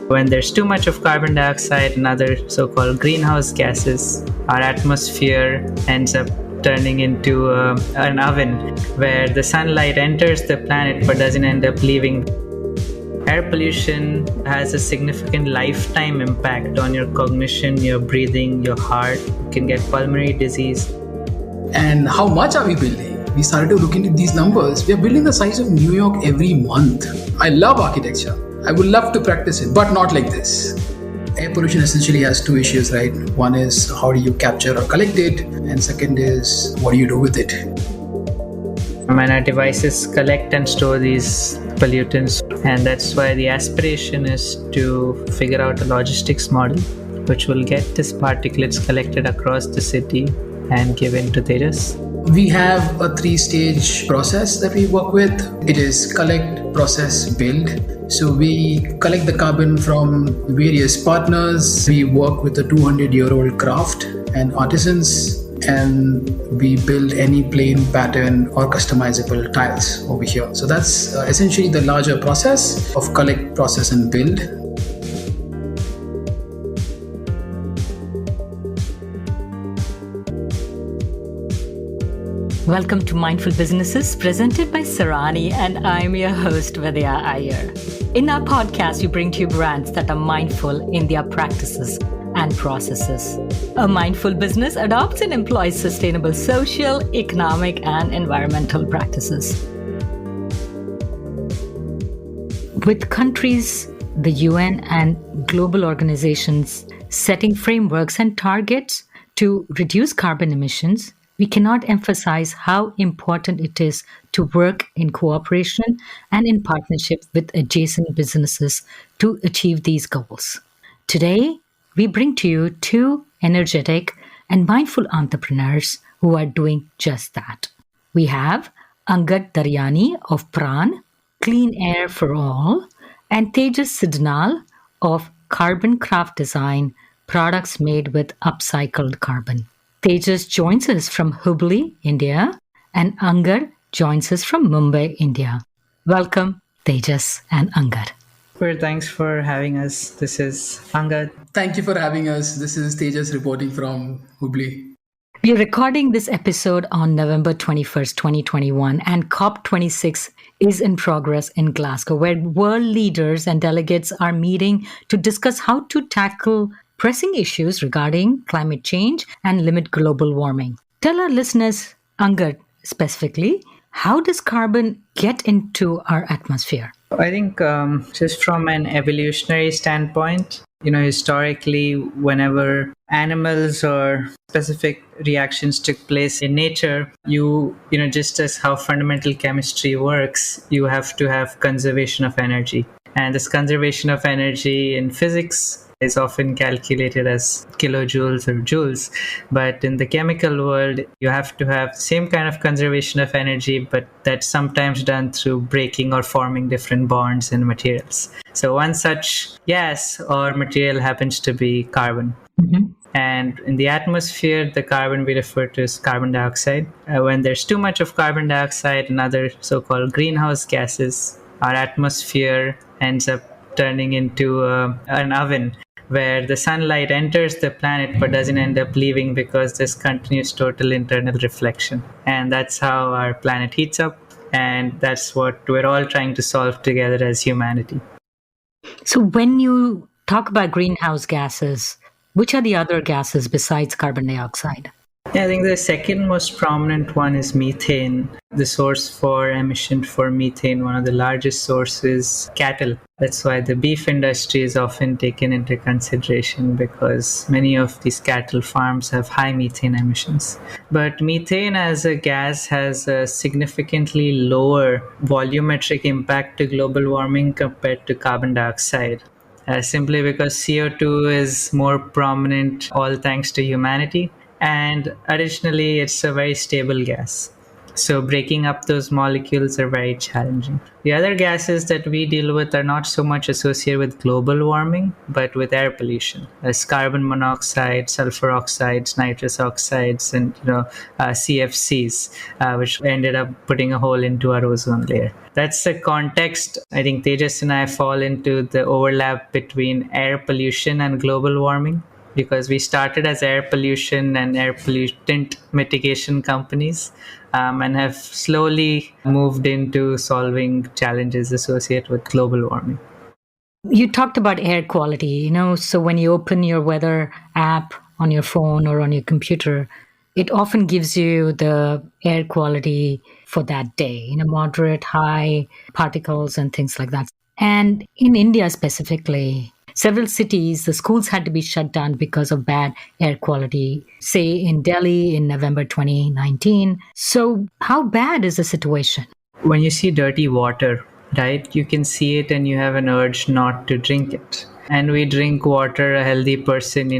When there's too much of carbon dioxide and other so-called greenhouse gases, our atmosphere ends up turning into an oven where the sunlight enters the planet but doesn't end up leaving. Air pollution has a significant lifetime impact on your cognition, your breathing, your heart. You can get pulmonary disease. And how much are we building? We started to look into these numbers. We are building the size of New York every month. I love architecture. I would love to practice it, but not like this. Air pollution essentially has two issues, right? One is how do you capture or collect it? And second is what do you do with it? And our devices collect and store these pollutants. And that's why the aspiration is to figure out a logistics model which will get these particulates collected across the city and given to Tejas. We have a 3-stage process that we work with. It is collect, process, build. So we collect the carbon from various partners. We work with a 200-year-old craft and artisans, and we build any plain pattern or customizable tiles over here. So that's essentially the larger process of collect, process, and build. Welcome to Mindful Businesses, presented by Sarani, and I'm your host, Vidya Iyer. In our podcast, we bring to you brands that are mindful in their practices and processes. A mindful business adopts and employs sustainable social, economic, and environmental practices. With countries, the UN, and global organizations setting frameworks and targets to reduce carbon emissions, we cannot emphasize how important it is to work in cooperation and in partnership with adjacent businesses to achieve these goals. Today, we bring to you two energetic and mindful entrepreneurs who are doing just that. We have Angad Daryani of Praan, Clean Air for All, and Tejas Sidnal of Carboncraft Design, products made with upcycled carbon. Tejas joins us from Hubli, India, and Angad joins us from Mumbai, India. Welcome, Tejas and Angad. Thanks for having us. This is Angad. Thank you for having us. This is Tejas reporting from Hubli. We're recording this episode on November 21st, 2021, and COP26 is in progress in Glasgow, where world leaders and delegates are meeting to discuss how to tackle pressing issues regarding climate change and limit global warming. Tell our listeners, Angad specifically, how does carbon get into our atmosphere? I think just from an evolutionary standpoint, historically, whenever animals or specific reactions took place in nature, just as how fundamental chemistry works, you have to have conservation of energy. And this conservation of energy in physics is often calculated as kilojoules or joules. But in the chemical world, you have to have the same kind of conservation of energy, but that's sometimes done through breaking or forming different bonds in materials. So one such gas or material happens to be carbon. Mm-hmm. And in the atmosphere, the carbon we refer to as carbon dioxide. When there's too much of carbon dioxide and other so-called greenhouse gases, our atmosphere ends up turning into an oven where the sunlight enters the planet but doesn't end up leaving because there's continuous total internal reflection. And that's how our planet heats up, and that's what we're all trying to solve together as humanity. So when you talk about greenhouse gases, which are the other gases besides carbon dioxide? I think the second most prominent one is methane. The source for emission for methane, one of the largest sources, cattle. That's why the beef industry is often taken into consideration, because many of these cattle farms have high methane emissions. But methane as a gas has a significantly lower volumetric impact to global warming compared to carbon dioxide. Simply because CO2 is more prominent, all thanks to humanity. And additionally, it's a very stable gas. So breaking up those molecules are very challenging. The other gases that we deal with are not so much associated with global warming, but with air pollution, as carbon monoxide, sulfur oxides, nitrous oxides, and CFCs, which ended up putting a hole into our ozone layer. That's the context. I think Tejas and I fall into the overlap between air pollution and global warming, because we started as air pollution and air pollutant mitigation companies, and have slowly moved into solving challenges associated with global warming. You talked about air quality, so when you open your weather app on your phone or on your computer, it often gives you the air quality for that day, moderate, high particles and things like that. And in India specifically, several cities, the schools had to be shut down because of bad air quality, say in Delhi in November 2019. So how bad is the situation? When you see dirty water, right, you can see it and you have an urge not to drink it. And we drink water, a healthy person,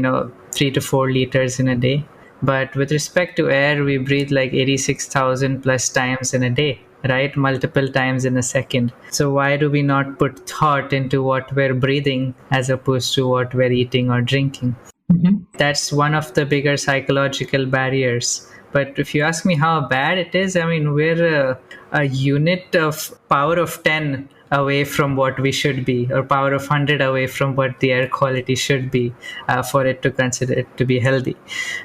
3 to 4 liters in a day. But with respect to air, we breathe like 86,000 plus times in a day, right? Multiple times in a second. So why do we not put thought into what we're breathing as opposed to what we're eating or drinking? Mm-hmm. That's one of the bigger psychological barriers. But if you ask me how bad it is, we're a unit of power of 10 away from what we should be, or power of 100 away from what the air quality should be, for it to consider it to be healthy.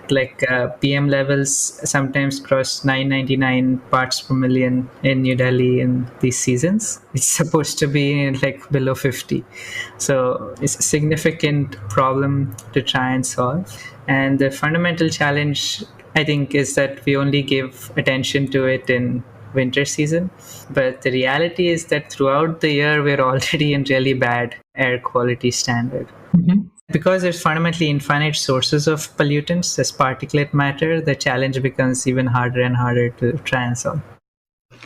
Like PM levels sometimes cross 999 parts per million in New Delhi in these seasons. It's supposed to be like below 50. So it's a significant problem to try and solve. And the fundamental challenge, I think, is that we only give attention to it in winter season. But the reality is that throughout the year, we're already in really bad air quality standard. Mm-hmm. Because there's fundamentally infinite sources of pollutants as particulate matter, the challenge becomes even harder and harder to try and solve.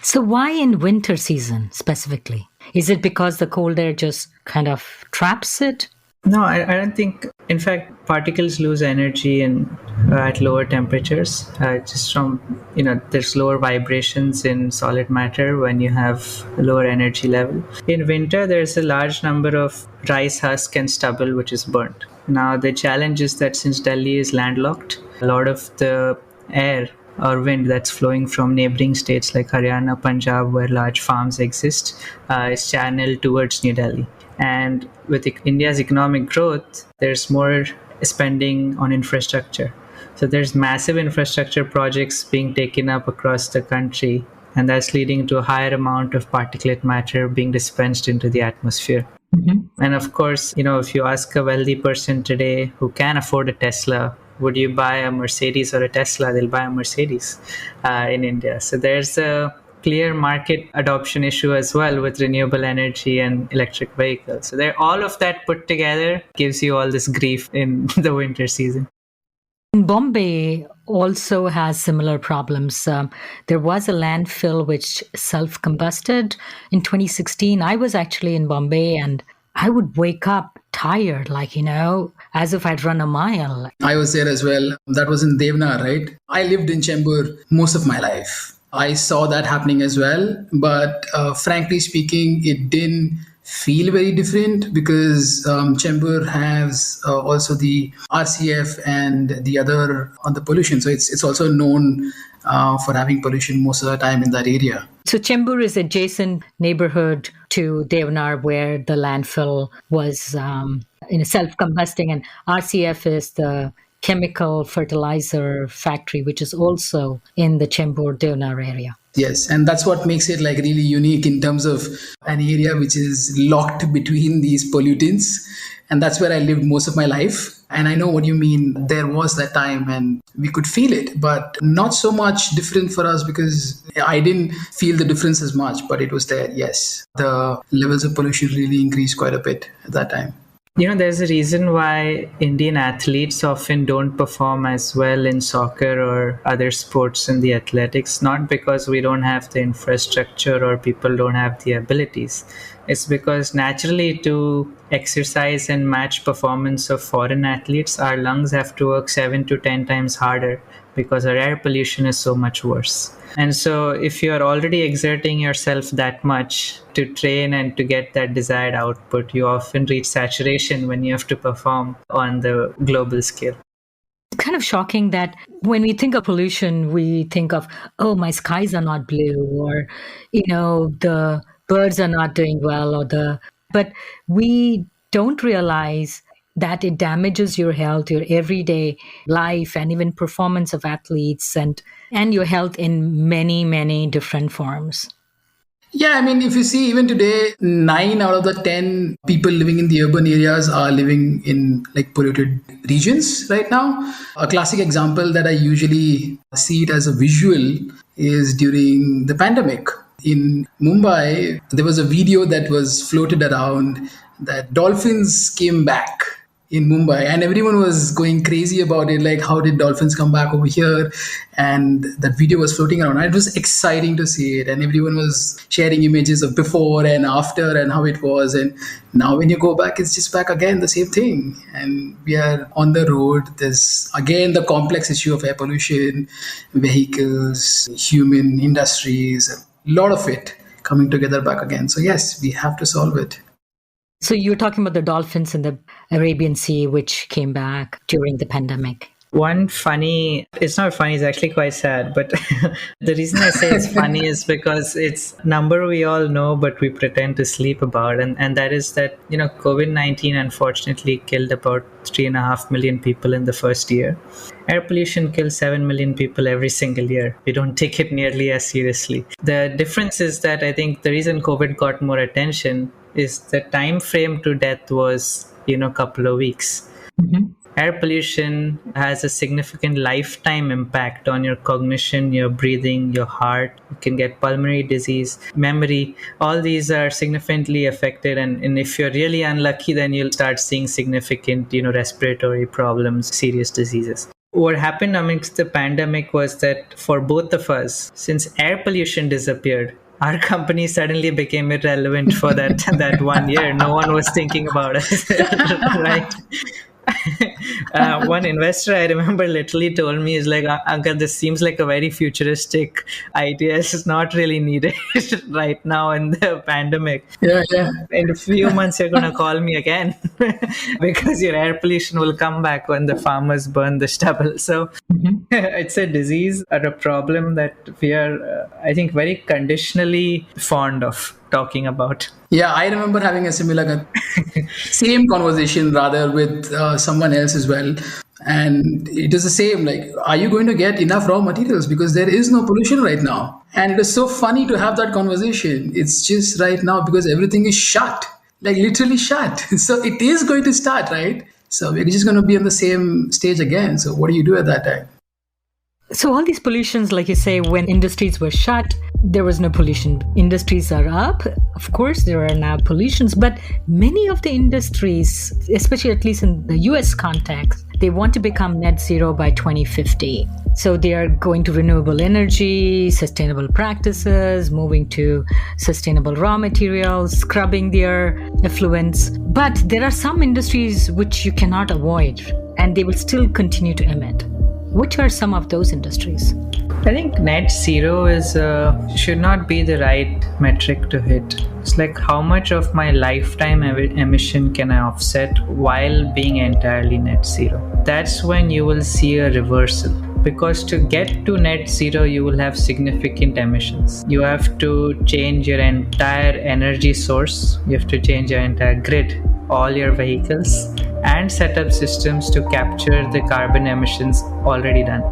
So why in winter season specifically? Is it because the cold air just kind of traps it? No, I don't think. In fact, particles lose energy at lower temperatures. Just from, there's lower vibrations in solid matter when you have a lower energy level. In winter, there's a large number of rice husk and stubble which is burnt. Now, the challenge is that since Delhi is landlocked, a lot of the air or wind that's flowing from neighboring states like Haryana, Punjab, where large farms exist, is channeled towards New Delhi. And with India's economic growth, there's more spending on infrastructure. So there's massive infrastructure projects being taken up across the country, and that's leading to a higher amount of particulate matter being dispensed into the atmosphere. Mm-hmm. And of course, if you ask a wealthy person today who can afford a Tesla, would you buy a Mercedes or a Tesla? They'll buy a Mercedes in India. So there's a clear market adoption issue as well with renewable energy and electric vehicles. So all of that put together gives you all this grief in the winter season. Bombay also has similar problems. There was a landfill which self-combusted in 2016. I was actually in Bombay and I would wake up tired, as if I'd run a mile. I was there as well. That was in Devna, right? I lived in Chembur most of my life. I saw that happening as well. But frankly speaking, it didn't feel very different because Chembur has also the RCF and the other on the pollution. So it's also known for having pollution most of the time in that area. So Chembur is adjacent neighborhood to Deonar where the landfill was self-combusting, and RCF is the chemical fertilizer factory, which is also in the Chembur-Deonar area. Yes, and that's what makes it really unique in terms of an area which is locked between these pollutants. And that's where I lived most of my life. And I know what you mean. There was that time and we could feel it, but not so much different for us because I didn't feel the difference as much, but it was there. Yes, the levels of pollution really increased quite a bit at that time. There's a reason why Indian athletes often don't perform as well in soccer or other sports in the athletics, not because we don't have the infrastructure or people don't have the abilities. It's because naturally to exercise and match performance of foreign athletes, our lungs have to work 7 to 10 times harder because our air pollution is so much worse. And so if you're already exerting yourself that much to train and to get that desired output, you often reach saturation when you have to perform on the global scale. It's kind of shocking that when we think of pollution, we think of, oh, my skies are not blue, or, the birds are not doing well, but we don't realize that it damages your health, your everyday life, and even performance of athletes and your health in many, many different forms. Yeah, I mean, if you see even today, 9 out of the 10 people living in the urban areas are living in like polluted regions right now. A classic example that I usually see it as a visual is during the pandemic. In Mumbai, there was a video that was floated around that dolphins came back in Mumbai, and everyone was going crazy about it. Like, how did dolphins come back over here? And that video was floating around. It was exciting to see it, and everyone was sharing images of before and after and how it was. And now, when you go back, it's just back again, the same thing. And we are on the road. There's again the complex issue of air pollution, vehicles, human industries, a lot of it coming together back again. So yes, we have to solve it. So you're talking about the dolphins in the Arabian Sea, which came back during the pandemic. It's not funny, it's actually quite sad, but the reason I say it's funny is because it's a number we all know, but we pretend to sleep about. And that is that, COVID-19 unfortunately killed about 3.5 million people in the first year. Air pollution kills 7 million people every single year. We don't take it nearly as seriously. The difference is that I think the reason COVID got more attention is the time frame to death was, a couple of weeks. Mm-hmm. Air pollution has a significant lifetime impact on your cognition, your breathing, your heart. You can get pulmonary disease, memory. All these are significantly affected. And if you're really unlucky, then you'll start seeing significant, respiratory problems, serious diseases. What happened amidst the pandemic was that for both of us, since air pollution disappeared, our company suddenly became irrelevant for that 1 year. No one was thinking about us, right? One investor I remember literally told me, is like, Angad, this seems like a very futuristic idea. It's not really needed right now in the pandemic. Yeah. In a few months, you're going to call me again because your air pollution will come back when the farmers burn the stubble. So it's a disease or a problem that we are, I think, very conditionally fond of talking about. Yeah, I remember having a similar, same conversation rather with someone else as well. And it is the same, like, are you going to get enough raw materials? Because there is no pollution right now. And it is so funny to have that conversation. It's just right now because everything is shut, like literally shut. So it is going to start, right? So we're just going to be on the same stage again. So what do you do at that time? So all these pollutions, like you say, when industries were shut, there was no pollution. Industries are up. Of course, there are now pollutions, but many of the industries, especially at least in the US context, they want to become net zero by 2050. So they are going to renewable energy, sustainable practices, moving to sustainable raw materials, scrubbing their effluents. But there are some industries which you cannot avoid, and they will still continue to emit. Which are some of those industries? I think net zero should not be the right metric to hit. It's like, how much of my lifetime emission can I offset while being entirely net zero? That's when you will see a reversal. Because to get to net zero, you will have significant emissions. You have to change your entire energy source. You have to change your entire grid, all your vehicles, and set up systems to capture the carbon emissions already done.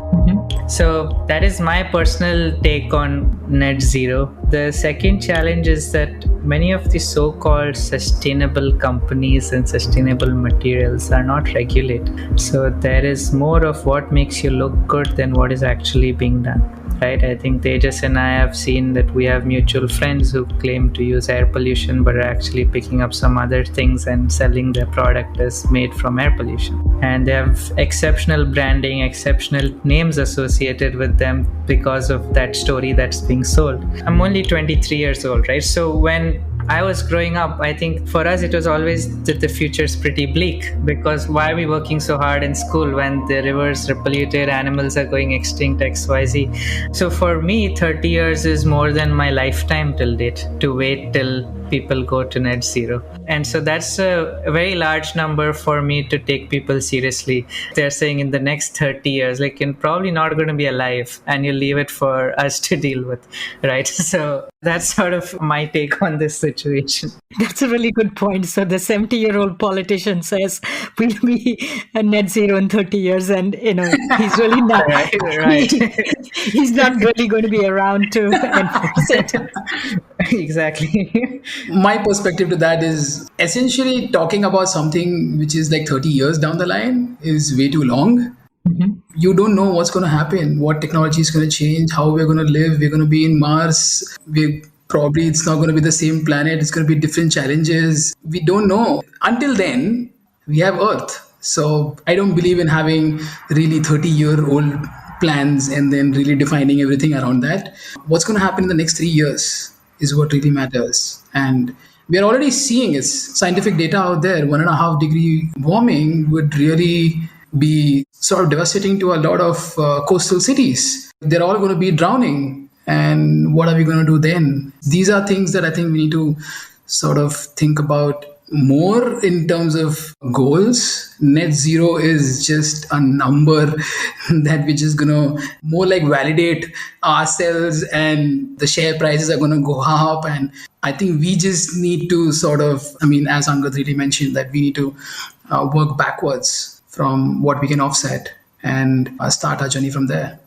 So that is my personal take on net zero. The second challenge is that many of the so-called sustainable companies and sustainable materials are not regulated. So there is more of what makes you look good than what is actually being done. Right? I think Tejas and I have seen that we have mutual friends who claim to use air pollution but are actually picking up some other things and selling their product as made from air pollution. And they have exceptional branding, exceptional names associated with them because of that story that's being sold. I'm only 23 years old, right? So when I was growing up, I think for us it was always that the future's pretty bleak, because why are we working so hard in school when the rivers are polluted, animals are going extinct, XYZ. So for me, 30 years is more than my lifetime till date, to wait till people go to net zero. And so that's a very large number for me to take people seriously. They're saying in the next 30 years, like, you're probably not going to be alive and you leave it for us to deal with, right? So that's sort of my take on this situation. That's a really good point. So the 70-year-old politician says we'll be a net zero in 30 years, and he's really not. Right. He's not really going to be around to enforce it. Exactly. My perspective to that is essentially talking about something which is like 30 years down the line is way too long. You don't know what's going to happen, what technology is going to change, how we're going to live. We're going to be in Mars. It's not going to be the same planet. It's going to be different challenges. We don't know. Until then, we have Earth. So I don't believe in having really 30-year-old plans and then really defining everything around that. What's going to happen in the next 3 years is what really matters. And we are already seeing it's scientific data out there. 1.5-degree warming would really be sort of devastating to a lot of coastal cities. They're all going to be drowning. And what are we going to do then? These are things that I think we need to sort of think about more in terms of goals. Net zero is just a number that we're just going to more like validate ourselves, and the share prices are going to go up. And I think we just need to sort of, as Angad really mentioned, that we need to work backwards from what we can offset and start our journey from there.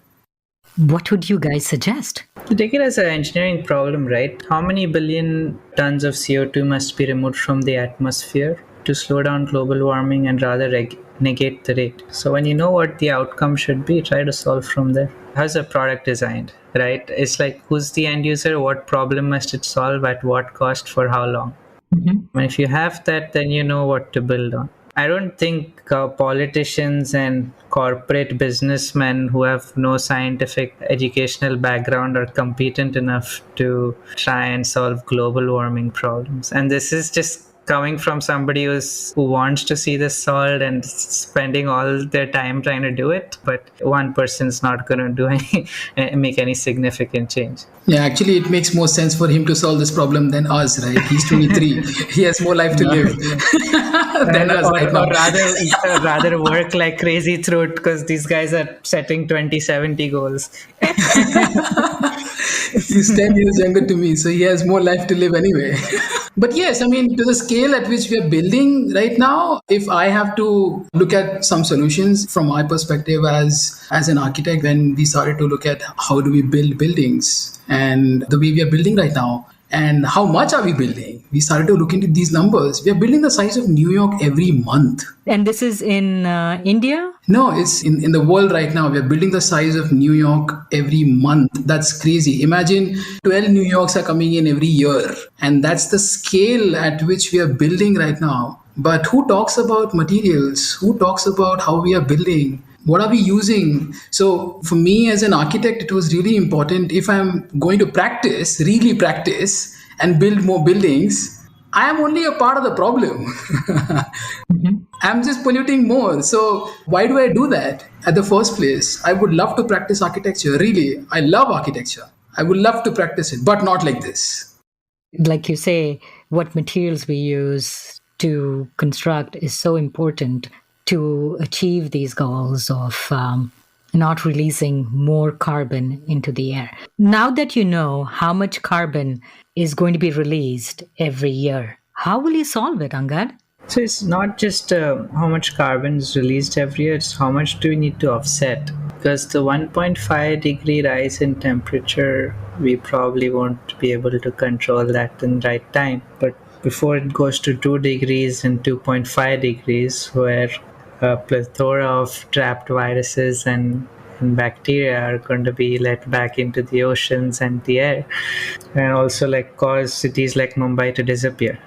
What would you guys suggest? To take it as an engineering problem, right? How many billion tons of CO2 must be removed from the atmosphere to slow down global warming and rather negate the rate? So when you know what the outcome should be, try to solve from there. How's a product designed, right? It's like, who's the end user? What problem must it solve? At what cost? For how long? And if you have that, then you know what to build on. I don't think politicians and corporate businessmen who have no scientific educational background are competent enough to try and solve global warming problems. And this is just coming from somebody who wants to see this solved and spending all their time trying to do it. But one person's not going to make any significant change. Yeah, actually, it makes more sense for him to solve this problem than us, right? He's 23. He has more life to live than us right now. Or rather work like crazy through it, because these guys are setting 2070 goals. He's 10 years younger to me, so he has more life to live anyway. But yes, to the scale at which we are building right now, if I have to look at some solutions from my perspective as an architect, when we started to look at how do we build buildings and the way we are building right now, and how much are we building? We started to look into these numbers. We are building the size of New York every month. And this is in India? No, it's in the world right now. We are building the size of New York every month. That's crazy. Imagine 12 New Yorks are coming in every year. And that's the scale at which we are building right now. But who talks about materials? Who talks about how we are building? What are we using? So for me as an architect, it was really important, if I'm going to really practice and build more buildings, I am only a part of the problem. I'm just polluting more. So why do I do that at the first place? I would love to practice architecture. Really, I love architecture. I would love to practice it, but not like this. Like you say, what materials we use to construct is so important to achieve these goals of not releasing more carbon into the air. Now that you know how much carbon is going to be released every year, how will you solve it, Angad? So it's not just how much carbon is released every year, it's how much do we need to offset. Because the 1.5 degree rise in temperature, we probably won't be able to control that in the right time. But before it goes to 2 degrees and 2.5 degrees, where a plethora of trapped viruses and bacteria are going to be let back into the oceans and the air, and also cause cities like Mumbai to disappear.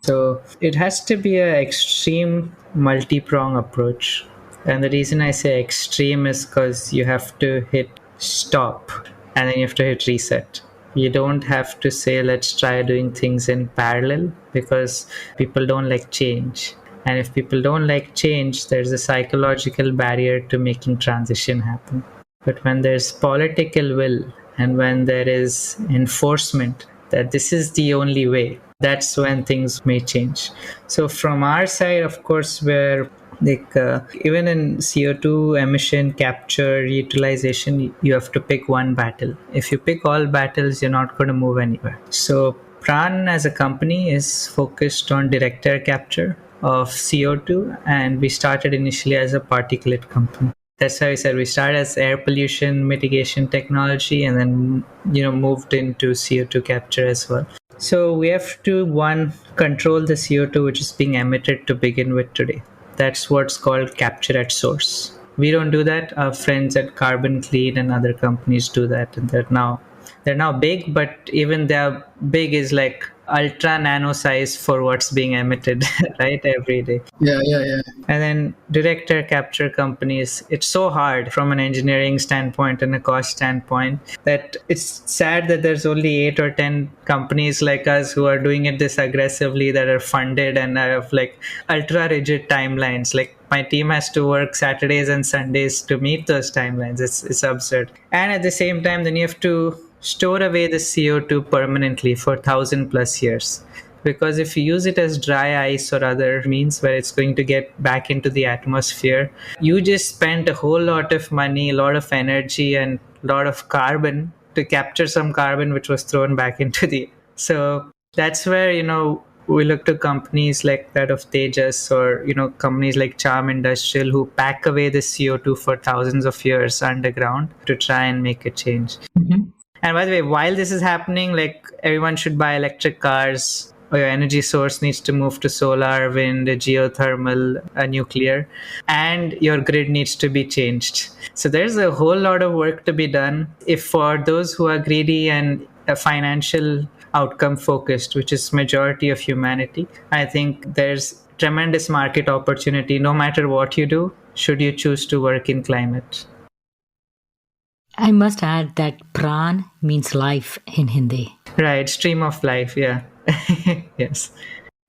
So it has to be an extreme multi-prong approach. And the reason I say extreme is because you have to hit stop and then you have to hit reset. you don't have to say, let's try doing things in parallel, because people don't like change. And if people don't like change, there's a psychological barrier to making transition happen. But when there's political will and when there is enforcement that this is the only way, that's when things may change. So from our side, of course, we're even in CO2 emission capture utilization, you have to pick one battle. If you pick all battles, you're not going to move anywhere. So Praan as a company is focused on direct air capture of CO2, and we started initially as a particulate company. That's why I said we started as air pollution mitigation technology, and then moved into CO2 capture as well. So we have to, one, control the CO2 which is being emitted to begin with today. That's what's called capture at source. We don't do that. Our friends at Carbon Clean and other companies do that, and they're now big, but even their big is like ultra nano size for what's being emitted right every day. Yeah. And then direct air capture companies, it's so hard from an engineering standpoint and a cost standpoint that it's sad that there's only 8 or 10 companies like us who are doing it this aggressively, that are funded and have like ultra rigid timelines. Like my team has to work Saturdays and Sundays to meet those timelines. It's absurd. And at the same time, then you have to store away the CO2 permanently for 1,000+ years. Because if you use it as dry ice or other means where it's going to get back into the atmosphere, you just spent a whole lot of money, a lot of energy, and a lot of carbon to capture some carbon which was thrown back into the. So that's where, we look to companies like that of Tejas, or, companies like Charm Industrial, who pack away the CO2 for thousands of years underground to try and make a change. Mm-hmm. And by the way, while this is happening, like, everyone should buy electric cars, or your energy source needs to move to solar, wind, geothermal, nuclear, and your grid needs to be changed. So there's a whole lot of work to be done. If for those who are greedy and financial outcome focused, which is majority of humanity, I think there's tremendous market opportunity no matter what you do, should you choose to work in climate. I must add that Praan means life in Hindi. Right, stream of life, yeah. Yes.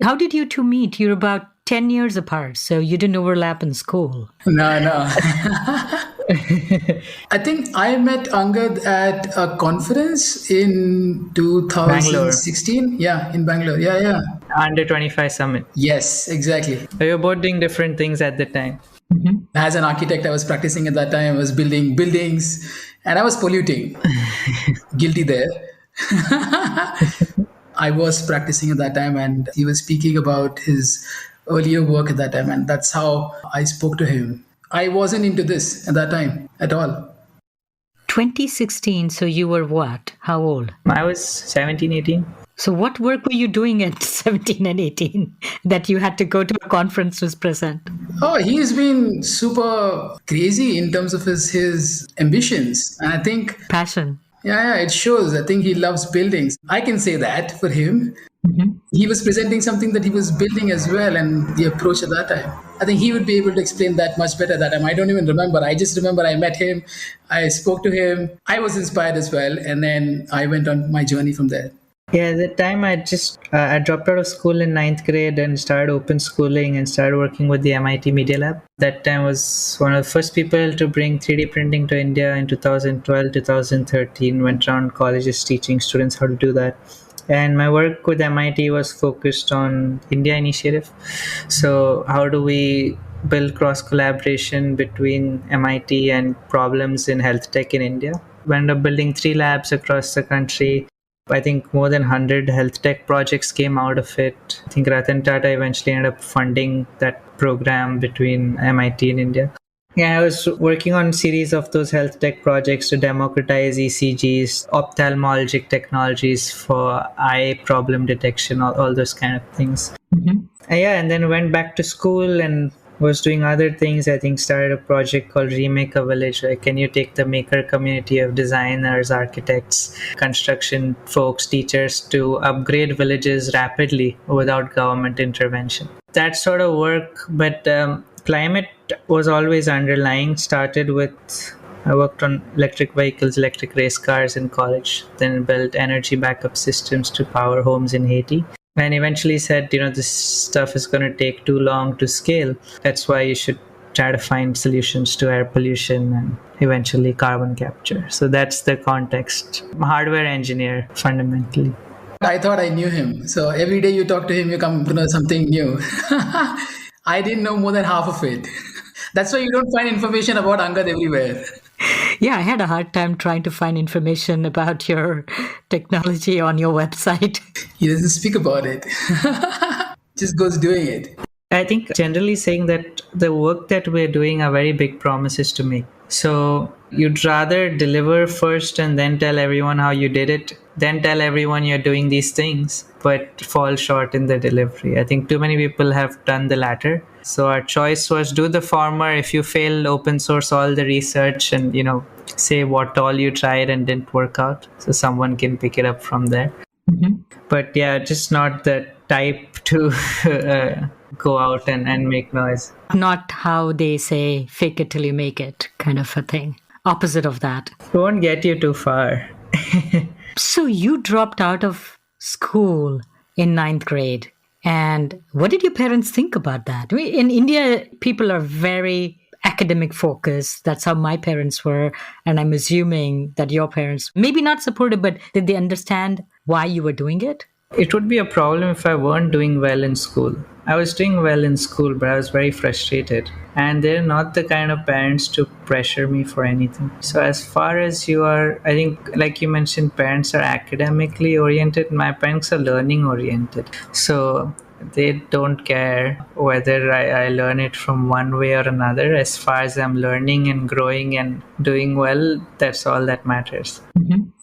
How did you two meet? You're about 10 years apart, so you didn't overlap in school. No. I think I met Angad at a conference in 2016. Bangalore. Yeah, in Bangalore. Yeah. Under 25 summit. Yes, exactly. We were both doing different things at the time. Mm-hmm. As an architect, I was practicing at that time. I was building buildings and I was polluting. Guilty there. I was practicing at that time, and he was speaking about his earlier work at that time, and that's how I spoke to him. I wasn't into this at that time at all. 2016, so you were what? How old? I was 17, 18. So what work were you doing at 17 and 18 that you had to go to a conference to present? Oh, he's been super crazy in terms of his ambitions. And I think... Passion. Yeah, it shows. I think he loves buildings. I can say that for him. Mm-hmm. He was presenting something that he was building as well, and the approach at that time. I think he would be able to explain that much better that time. I don't even remember. I just remember I met him. I spoke to him. I was inspired as well. And then I went on my journey from there. Yeah, at the time I dropped out of school in 9th grade and started open schooling and started working with the MIT Media Lab. That time was one of the first people to bring 3D printing to India in 2012, 2013, went around colleges teaching students how to do that. And my work with MIT was focused on India initiative. So how do we build cross collaboration between MIT and problems in health tech in India? We ended up building 3 labs across the country. I think more than 100 health tech projects came out of it. I think Ratan Tata eventually ended up funding that program between MIT and India. Yeah, I was working on a series of those health tech projects to democratize ECGs, ophthalmologic technologies for eye problem detection, all those kind of things. Mm-hmm. And then went back to school and was doing other things. I think started a project called Remake a Village. Like, can you take the maker community of designers, architects, construction folks, teachers to upgrade villages rapidly without government intervention? That sort of work, but climate was always underlying. Started with I worked on electric vehicles, electric race cars in college, then built energy backup systems to power homes in Haiti. And eventually said, this stuff is going to take too long to scale. That's why you should try to find solutions to air pollution and eventually carbon capture. So that's the context. I'm a hardware engineer, fundamentally. I thought I knew him. So every day you talk to him, you come to know something new. I didn't know more than half of it. That's why you don't find information about Angad everywhere. Yeah, I had a hard time trying to find information about your technology on your website. He doesn't speak about it. Just goes doing it. I think generally saying that the work that we're doing are very big promises to make. So you'd rather deliver first and then tell everyone how you did it, then tell everyone you're doing these things, but fall short in the delivery. I think too many people have done the latter. So our choice was do the former. If you fail, open source all the research and, say what all you tried and didn't work out. So someone can pick it up from there. But yeah, just not the type to go out and make noise. Not how they say, fake it till you make it kind of a thing. Opposite of that. Won't get you too far. So you dropped out of school in 9th grade. And what did your parents think about that? In India, people are very academic focused. That's how my parents were. And I'm assuming that your parents, maybe not supportive, but did they understand why you were doing it? It would be a problem if I weren't doing well in school. I was doing well in school, but I was very frustrated. And they're not the kind of parents to pressure me for anything. So as far as you are, I think, like you mentioned, parents are academically oriented. My parents are learning oriented. So they don't care whether I learn it from one way or another. As far as I'm learning and growing and doing well, that's all that matters.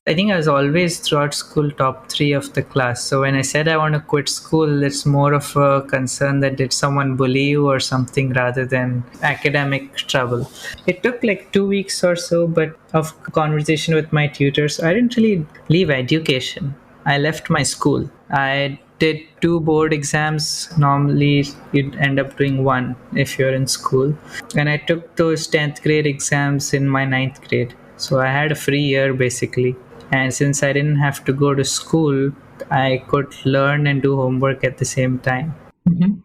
I think I was always throughout school top 3 of the class. So when I said I want to quit school, it's more of a concern that did someone bully you or something rather than academic trouble. It took like 2 weeks or so, but of conversation with my tutors, I didn't really leave education. I left my school. I did 2 board exams. Normally you'd end up doing 1 if you're in school. And I took those 10th grade exams in my 9th grade. So I had a free year basically. And since I didn't have to go to school, I could learn and do homework at the same time.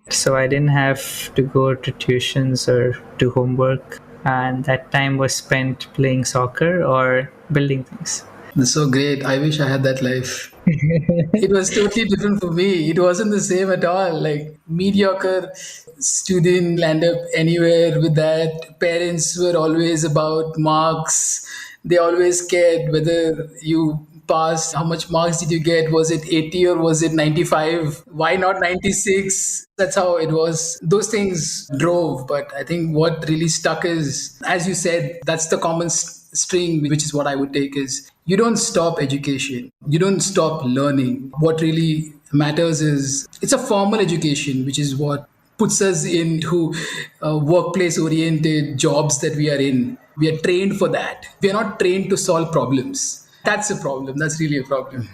So I didn't have to go to tuitions or do homework. And that time was spent playing soccer or building things. That's so great. I wish I had that life. It was totally different for me. It wasn't the same at all. Like mediocre student land up anywhere with that. Parents were always about marks. They always cared whether you passed. How much marks did you get? Was it 80 or was it 95? Why not 96? That's how it was. Those things drove. But I think what really stuck is, as you said, that's the common string, which is what I would take is you don't stop education. You don't stop learning. What really matters is it's a formal education, which is what puts us into workplace oriented jobs that we are in. We are trained for that. We are not trained to solve problems. That's a problem. That's really a problem.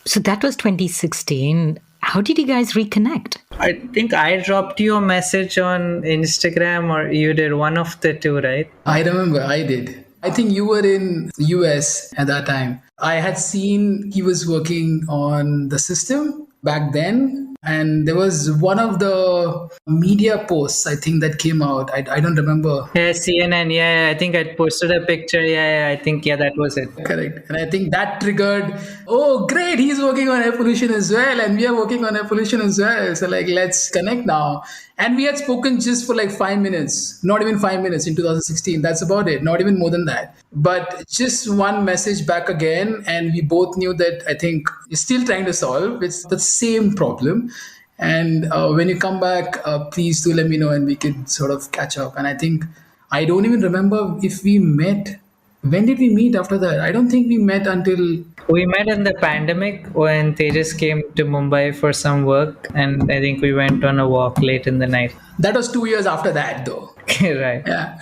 So that was 2016. How did you guys reconnect? I think I dropped you a message on Instagram or you did, one of the two, right? I remember I did. I think you were in US at that time. I had seen he was working on the system back then. And there was one of the media posts, I think, that came out. I don't remember. Yeah, CNN. Yeah, I think I posted a picture. Yeah, I think, that was it. Correct. And I think that triggered, oh, great, he's working on air pollution as well. And we are working on air pollution as well. So like, let's connect now. And we had spoken just for like 5 minutes, not even 5 minutes in 2016. That's about it. Not even more than that. But just one message back again. And we both knew that I think you're still trying to solve. It's the same problem. And when you come back, please do let me know and we could sort of catch up. And I think I don't even remember if we met. When did we meet after that? I don't think we met until... We met in the pandemic when Tejas came to Mumbai for some work. And I think we went on a walk late in the night. That was 2 years after that though. Right. Yeah.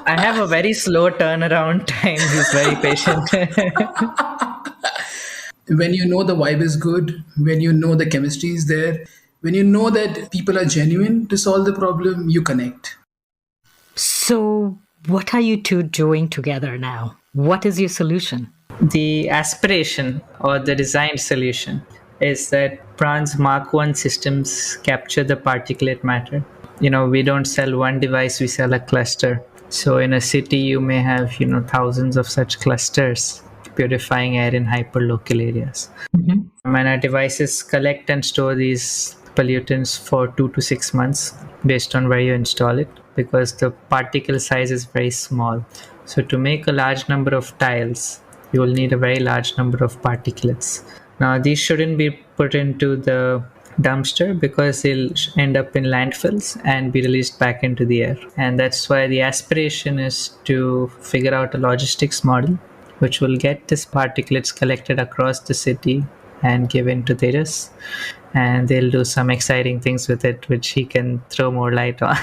I have a very slow turnaround time. He's very patient. When you know the vibe is good, when you know the chemistry is there, when you know that people are genuine to solve the problem, you connect. So What are you two doing together now? What is your solution? The aspiration or the designed solution is that Praan's Mark 1 systems capture the particulate matter. We don't sell one device, we sell a cluster. So in a city, you may have, thousands of such clusters purifying air in hyperlocal areas. And our devices collect and store these pollutants for 2 to 6 months based on where you install it, because the particle size is very small. So to make a large number of tiles, you will need a very large number of particulates. Now, these shouldn't be put into the dumpster because they'll end up in landfills and be released back into the air. And that's why the aspiration is to figure out a logistics model which will get these particulates collected across the city and given to Tejas. And they'll do some exciting things with it, which he can throw more light on.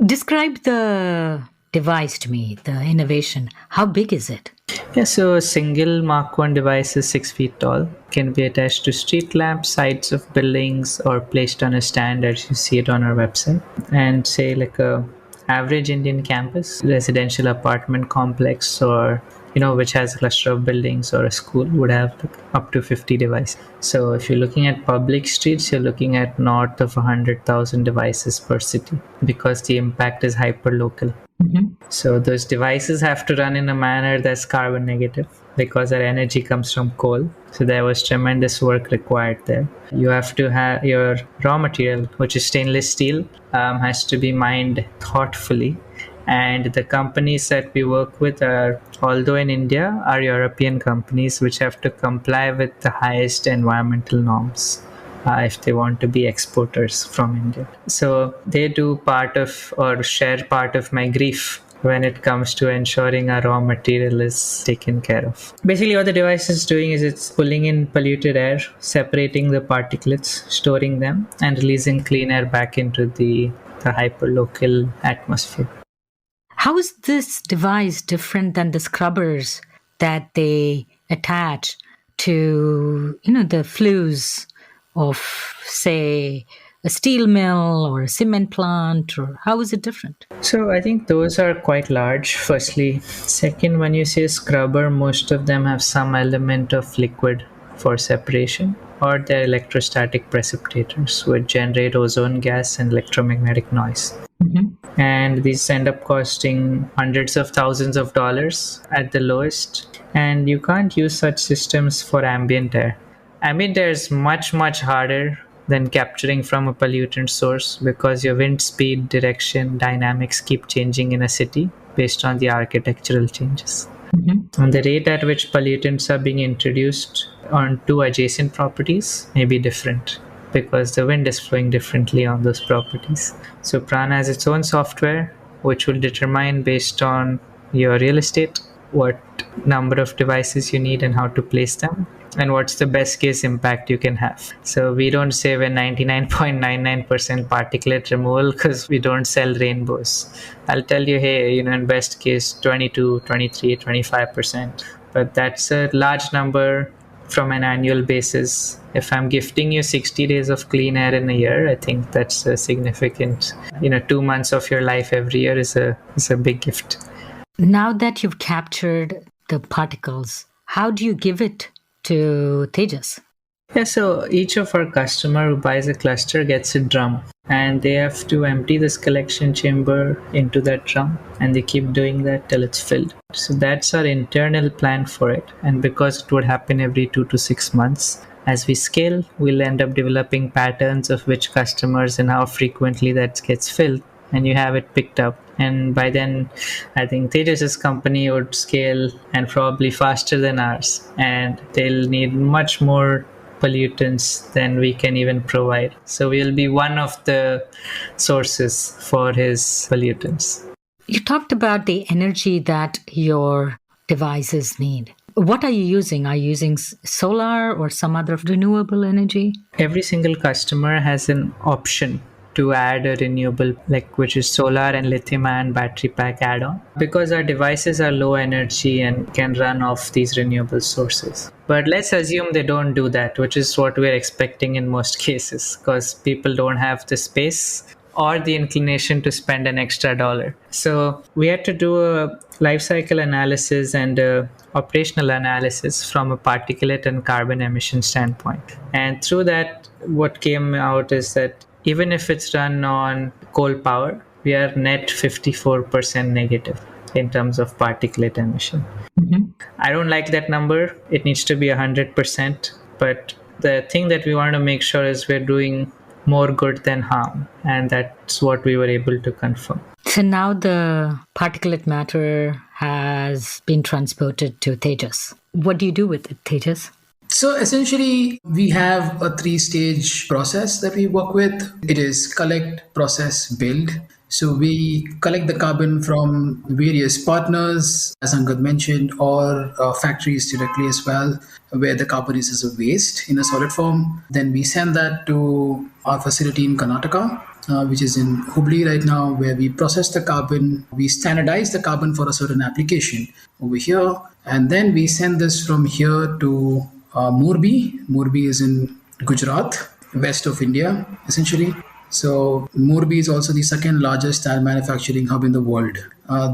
Describe the device to me, the innovation. How big is it? Yeah, so a single Mark 1 device is 6 feet tall, can be attached to street lamps, sides of buildings, or placed on a stand as you see it on our website. And say like a average Indian campus, residential apartment complex, or which has a cluster of buildings or a school, would have up to 50 devices. So if you're looking at public streets, you're looking at north of 100,000 devices per city, because the impact is hyperlocal. So those devices have to run in a manner that's carbon negative, because our energy comes from coal. So there was tremendous work required there. You have to have your raw material, which is stainless steel, has to be mined thoughtfully. And the companies that we work with are, although in India, are European companies which have to comply with the highest environmental norms if they want to be exporters from India. So they do part of or share part of my grief when it comes to ensuring our raw material is taken care of. Basically, what the device is doing is it's pulling in polluted air, separating the particulates, storing them, and releasing clean air back into the hyperlocal atmosphere. How is this device different than the scrubbers that they attach to, the flues of, say, a steel mill or a cement plant? Or how is it different? So I think those are quite large, firstly. Second, when you say scrubber, most of them have some element of liquid for separation, or they're electrostatic precipitators which generate ozone gas and electromagnetic noise. And these end up costing hundreds of thousands of dollars at the lowest. And you can't use such systems for ambient air. Ambient air is much, much harder than capturing from a pollutant source, because your wind speed, direction, dynamics keep changing in a city based on the architectural changes. And the rate at which pollutants are being introduced onto adjacent properties may be different, because the wind is flowing differently on those properties. So Praan has its own software which will determine, based on your real estate, what number of devices you need and how to place them, and what's the best case impact you can have. So we don't say we're 99.99% particulate removal because we don't sell rainbows. I'll tell you, hey, in best case 22, 23, 25%. But that's a large number from an annual basis. If I'm gifting you 60 days of clean air in a year, I think that's a significant, 2 months of your life every year is a big gift. Now that you've captured the particles, how do you give it to Tejas? Yeah, so each of our customer who buys a cluster gets a drum, and they have to empty this collection chamber into that drum, and they keep doing that till it's filled. So that's our internal plan for it. And because it would happen every 2 to 6 months, as we scale, we'll end up developing patterns of which customers and how frequently that gets filled, and you have it picked up. And by then, I think Tejas's company would scale, and probably faster than ours, and they'll need much more pollutants than we can even provide. So we'll be one of the sources for his pollutants. You talked about the energy that your devices need. What are you using? Are you using solar or some other renewable energy? Every single customer has an option to add a renewable, which is solar and lithium-ion battery pack add-on, because our devices are low energy and can run off these renewable sources. But let's assume they don't do that, which is what we're expecting in most cases, because people don't have the space or the inclination to spend an extra dollar. So we had to do a life cycle analysis and a operational analysis from a particulate and carbon emission standpoint. And through that, what came out is that even if it's run on coal power, we are net 54% negative in terms of particulate emission. I don't like that number. It needs to be 100%. But the thing that we want to make sure is we're doing more good than harm. And that's what we were able to confirm. So now the particulate matter has been transported to Tejas. What do you do with it, Tejas? So essentially, we have a three-stage process that we work with. It is collect, process, build. So we collect the carbon from various partners, as Angad mentioned, or factories directly as well, where the carbon is as a waste in a solid form. Then we send that to our facility in Karnataka, which is in Hubli right now, where we process the carbon. We standardize the carbon for a certain application over here. And then we send this from here to Morbi. Morbi is in Gujarat, west of India, essentially. So Morbi is also the second largest tile manufacturing hub in the world.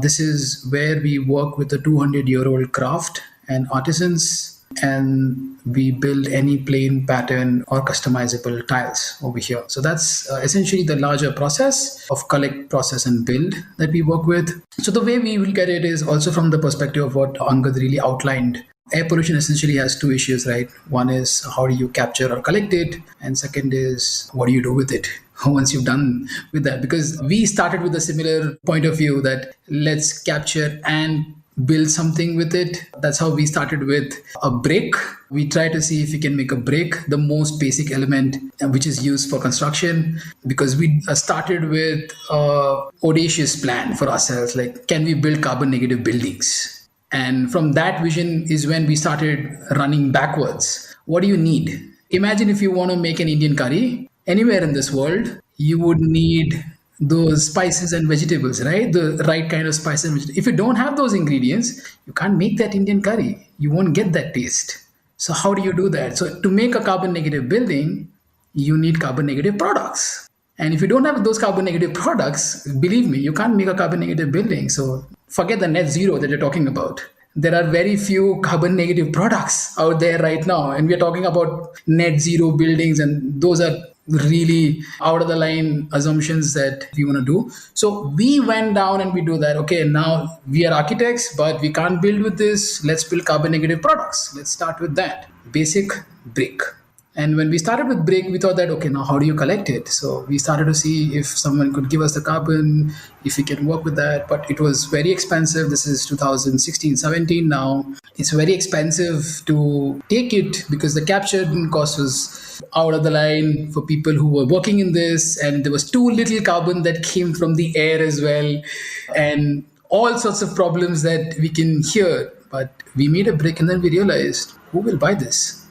This is where we work with the 200-year-old craft and artisans, and we build any plain pattern or customizable tiles over here. So that's essentially the larger process of collect, process, and build that we work with. So the way we will get it is also from the perspective of what Angad really outlined. Air pollution essentially has two issues, right? One is how do you capture or collect it? And second is what do you do with it once you've done with that? Because we started with a similar point of view that let's capture and build something with it. That's how we started with a brick. We try to see if we can make a brick, the most basic element which is used for construction, because we started with an audacious plan for ourselves. Like, can we build carbon negative buildings? And from that vision is when we started running backwards. What do you need? Imagine if you want to make an Indian curry anywhere in this world, you would need those spices and vegetables, right? The right kind of spices and vegetables. If you don't have those ingredients, you can't make that Indian curry. You won't get that taste. So how do you do that? So to make a carbon negative building, you need carbon negative products. And if you don't have those carbon negative products, believe me, you can't make a carbon negative building. So forget the net zero that you're talking about. There are very few carbon negative products out there right now. And we're talking about net zero buildings, and those are really out of the line assumptions that we want to do. So we went down and we do that. Okay, now we are architects, but we can't build with this. Let's build carbon negative products. Let's start with that. Basic brick. And when we started with brick, we thought that, okay, now how do you collect it? So we started to see if someone could give us the carbon, if we can work with that. But it was very expensive. This is 2016, 17 now. It's very expensive to take it because the capture cost was out of the line for people who were working in this. And there was too little carbon that came from the air as well. And all sorts of problems that we can hear. But we made a brick and then we realized, who will buy this?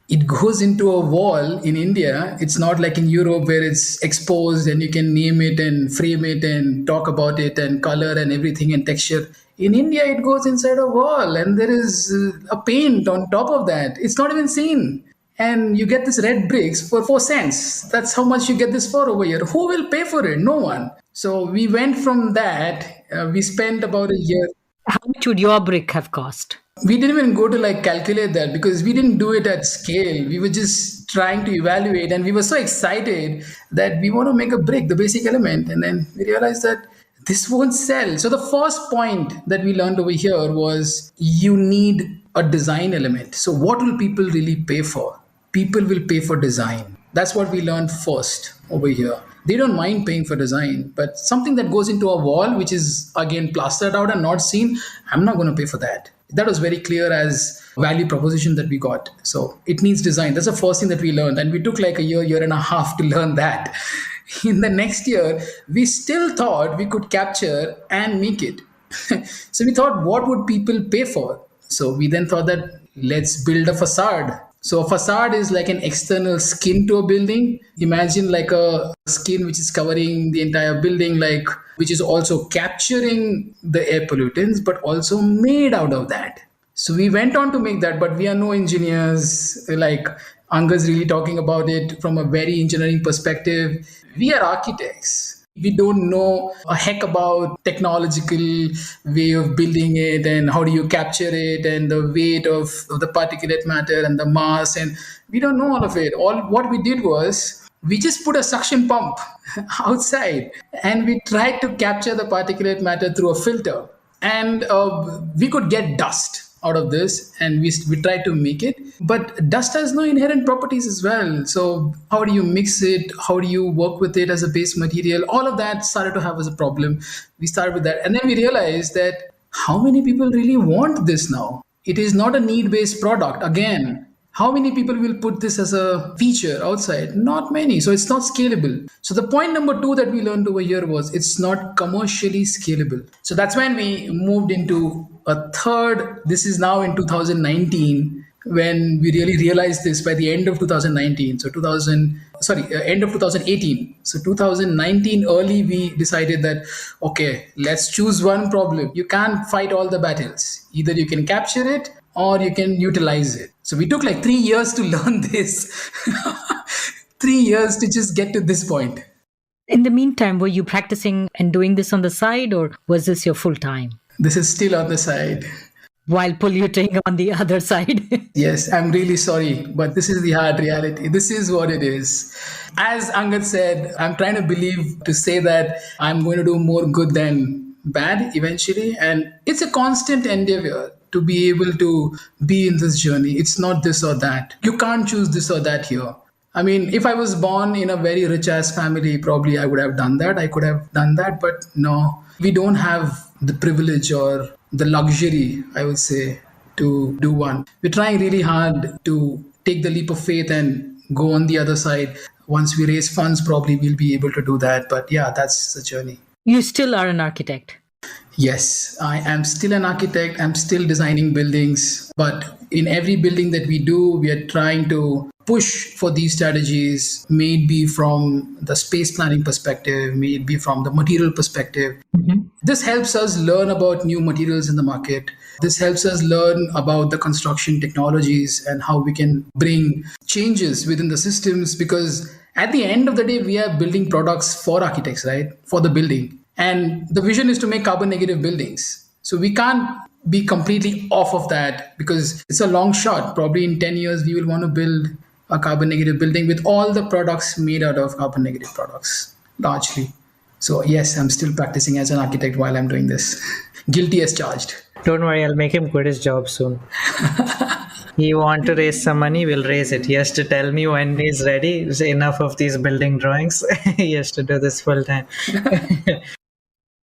It goes into a wall in India. It's not like in Europe where it's exposed and you can name it and frame it and talk about it and color and everything and texture. In India, it goes inside a wall and there is a paint on top of that. It's not even seen. And you get this red bricks for 4 cents. That's how much you get this for over here. Who will pay for it? No one. So we went from that. We spent about a year. How much would your brick have cost? We didn't even go to calculate that because we didn't do it at scale. We were just trying to evaluate, and we were so excited that we want to make a brick, the basic element. And then we realized that this won't sell. So the first point that we learned over here was you need a design element. So what will people really pay for? People will pay for design. That's what we learned first over here. They don't mind paying for design, but something that goes into a wall, which is again plastered out and not seen, I'm not going to pay for that. That was very clear as value proposition that we got. So it needs design. That's the first thing that we learned. And we took a year and a half to learn that. In the next year, we still thought we could capture and make it. So we thought, what would people pay for? So we then thought that let's build a facade. So a facade is like an external skin to a building. Imagine a skin which is covering the entire building, which is also capturing the air pollutants, but also made out of that. So we went on to make that, but we are no engineers. Anga's really talking about it from a very engineering perspective. We are architects. We don't know a heck about technological way of building it and how do you capture it and the weight of the particulate matter and the mass, and we don't know all of it. All what we did was we just put a suction pump outside and we tried to capture the particulate matter through a filter, and we could get dust out of this, and we try to make it, but dust has no inherent properties as well. So how do you mix it, how do you work with it as a base material? All of that started to have as a problem. We started with that, and then we realized that how many people really want this now? It is not a need based product again. How many people will put this as a feature outside? Not many. So it's not scalable. So the point number two that we learned over here was it's not commercially scalable. So that's when we moved into a third. This is now in 2019 when we really realized this by the end of 2019. So end of 2018. So 2019 early, we decided that, okay, let's choose one problem. You can't fight all the battles. Either you can capture it or you can utilize it. So we took like 3 years to learn this. 3 years to just get to this point. In the meantime, were you practicing and doing this on the side, or was this your full time? This is still on the side. While polluting on the other side. Yes, I'm really sorry, but this is the hard reality. This is what it is. As Angad said, I'm trying to believe to say that I'm going to do more good than bad eventually. And it's a constant endeavor to be able to be in this journey. It's not this or that. You can't choose this or that here. I mean, if I was born in a very rich ass family, probably I would have done that. I could have done that. But no, we don't have the privilege or the luxury, I would say, to do one. We're trying really hard to take the leap of faith and go on the other side. Once we raise funds, probably we'll be able to do that. But yeah, that's the journey. You still are an architect. Yes, I am still an architect. I'm still designing buildings. But in every building that we do, we are trying to push for these strategies, may it be from the space planning perspective, may it be from the material perspective. Mm-hmm. This helps us learn about new materials in the market. This helps us learn about the construction technologies and how we can bring changes within the systems, because at the end of the day, we are building products for architects, right? For the building. And the vision is to make carbon negative buildings. So we can't be completely off of that because it's a long shot. Probably in 10 years, we will want to build a carbon negative building with all the products made out of carbon negative products, largely. So yes, I'm still practicing as an architect while I'm doing this. Guilty as charged. Don't worry, I'll make him quit his job soon. He want to raise some money, we'll raise it. He has to tell me when he's ready. It's enough of these building drawings. He has to do this full time.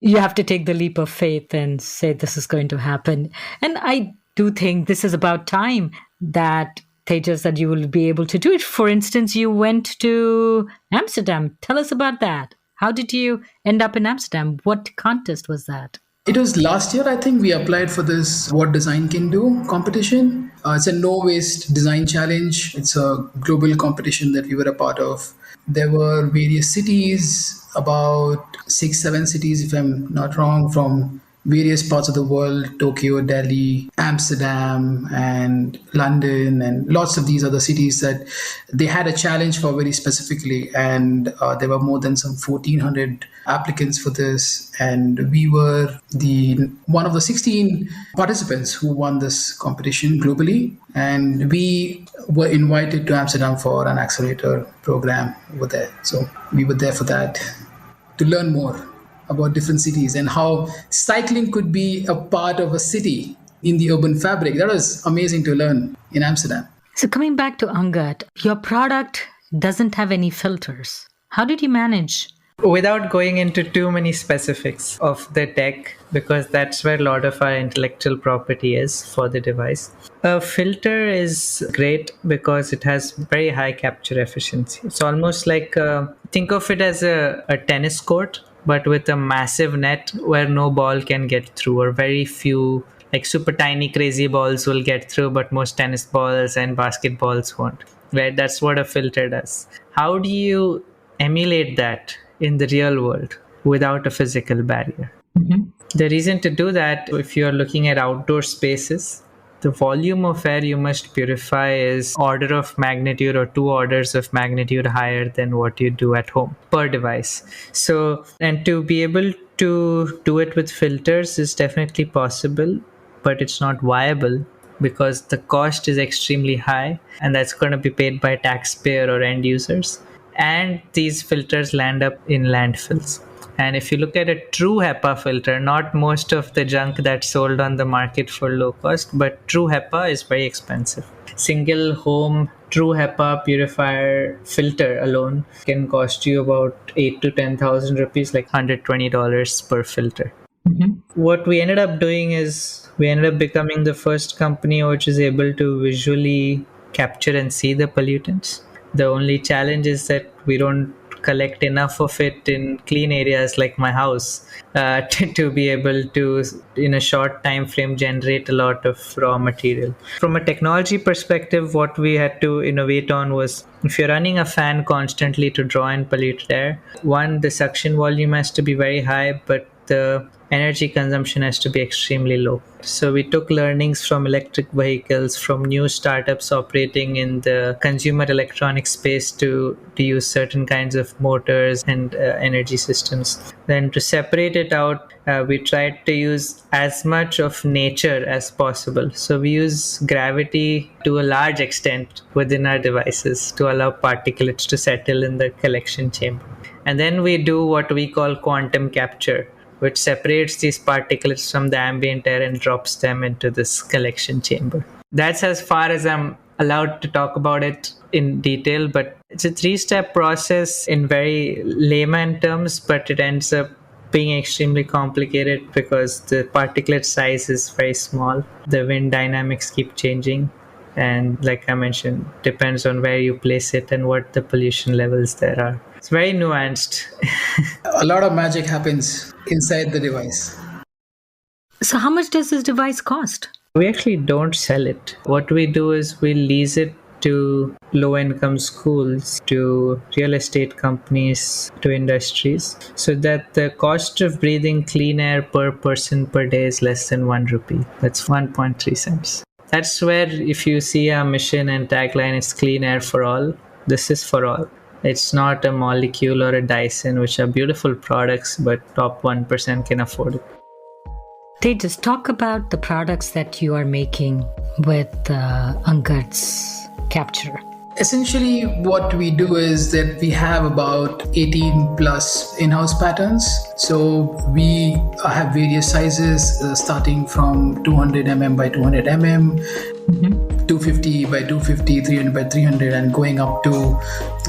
You have to take the leap of faith and say this is going to happen. And I do think this is about time that, Tejas, that you will be able to do it. For instance, you went to Amsterdam. Tell us about that. How did you end up in Amsterdam? What contest was that? It was last year, I think, we applied for this What Design Can Do competition. It's a no-waste design challenge. It's a global competition that we were a part of. There were various cities, about 6-7 cities, if I'm not wrong, from various parts of the world: Tokyo, Delhi, Amsterdam, and London, and lots of these other cities that they had a challenge for very specifically. And there were more than some 1,400 applicants for this. And we were one of the 16 participants who won this competition globally. And we were invited to Amsterdam for an accelerator program over there. So we were there for that, to learn more about different cities and how cycling could be a part of a city in the urban fabric. That was amazing to learn in Amsterdam. So coming back to Angad, your product doesn't have any filters. How did you manage? Without going into too many specifics of the tech, because that's where a lot of our intellectual property is for the device. A filter is great because it has very high capture efficiency. It's almost like, think of it as a tennis court, but with a massive net where no ball can get through, or very few, like super tiny crazy balls will get through, but most tennis balls and basketballs won't. Right? That's what a filter does. How do you emulate that in the real world without a physical barrier? Mm-hmm. The reason to do that, if you're looking at outdoor spaces, the volume of air you must purify is order of magnitude or 2 orders of magnitude higher than what you do at home per device. So, and to be able to do it with filters is definitely possible, but it's not viable because the cost is extremely high, and that's going to be paid by taxpayer or end users. And these filters land up in landfills. And if you look at a true HEPA filter, not most of the junk that's sold on the market for low cost, but true HEPA is very expensive. Single home true HEPA purifier filter alone can cost you about 8 to 10,000 rupees, like $120 per filter. What we ended up doing is we ended up becoming the first company which is able to visually capture and see the pollutants. The only challenge is that we don't collect enough of it in clean areas like my house to be able to, in a short time frame, generate a lot of raw material. From a technology perspective, what we had to innovate on was, if you're running a fan constantly to draw in polluted air, one, the suction volume has to be very high, but the energy consumption has to be extremely low. So we took learnings from electric vehicles, from new startups operating in the consumer electronics space to use certain kinds of motors and energy systems. Then to separate it out, we tried to use as much of nature as possible. So we use gravity to a large extent within our devices to allow particulates to settle in the collection chamber. And then we do what we call quantum capture, which separates these particles from the ambient air and drops them into this collection chamber. That's as far as I'm allowed to talk about it in detail, but it's a 3-step process in very layman terms, but it ends up being extremely complicated because the particulate size is very small. The wind dynamics keep changing. And like I mentioned, depends on where you place it and what the pollution levels there are. It's very nuanced. A lot of magic happens inside the device. So, how much does this device cost? We actually don't sell it. What we do is we lease it to low-income schools, to real estate companies, to industries, so that the cost of breathing clean air per person per day is less than 1 rupee. That's 1.3 cents. That's where, if you see our mission and tagline, it's clean air for all. This is for all. It's not a molecule or a Dyson, which are beautiful products, but top 1% can afford it. Tejas, talk about the products that you are making with Angad's capture. Essentially, what we do is that we have about 18 plus in-house patterns. So we have various sizes starting from 200 mm by 200 mm, 250 by 250, 300 by 300, and going up to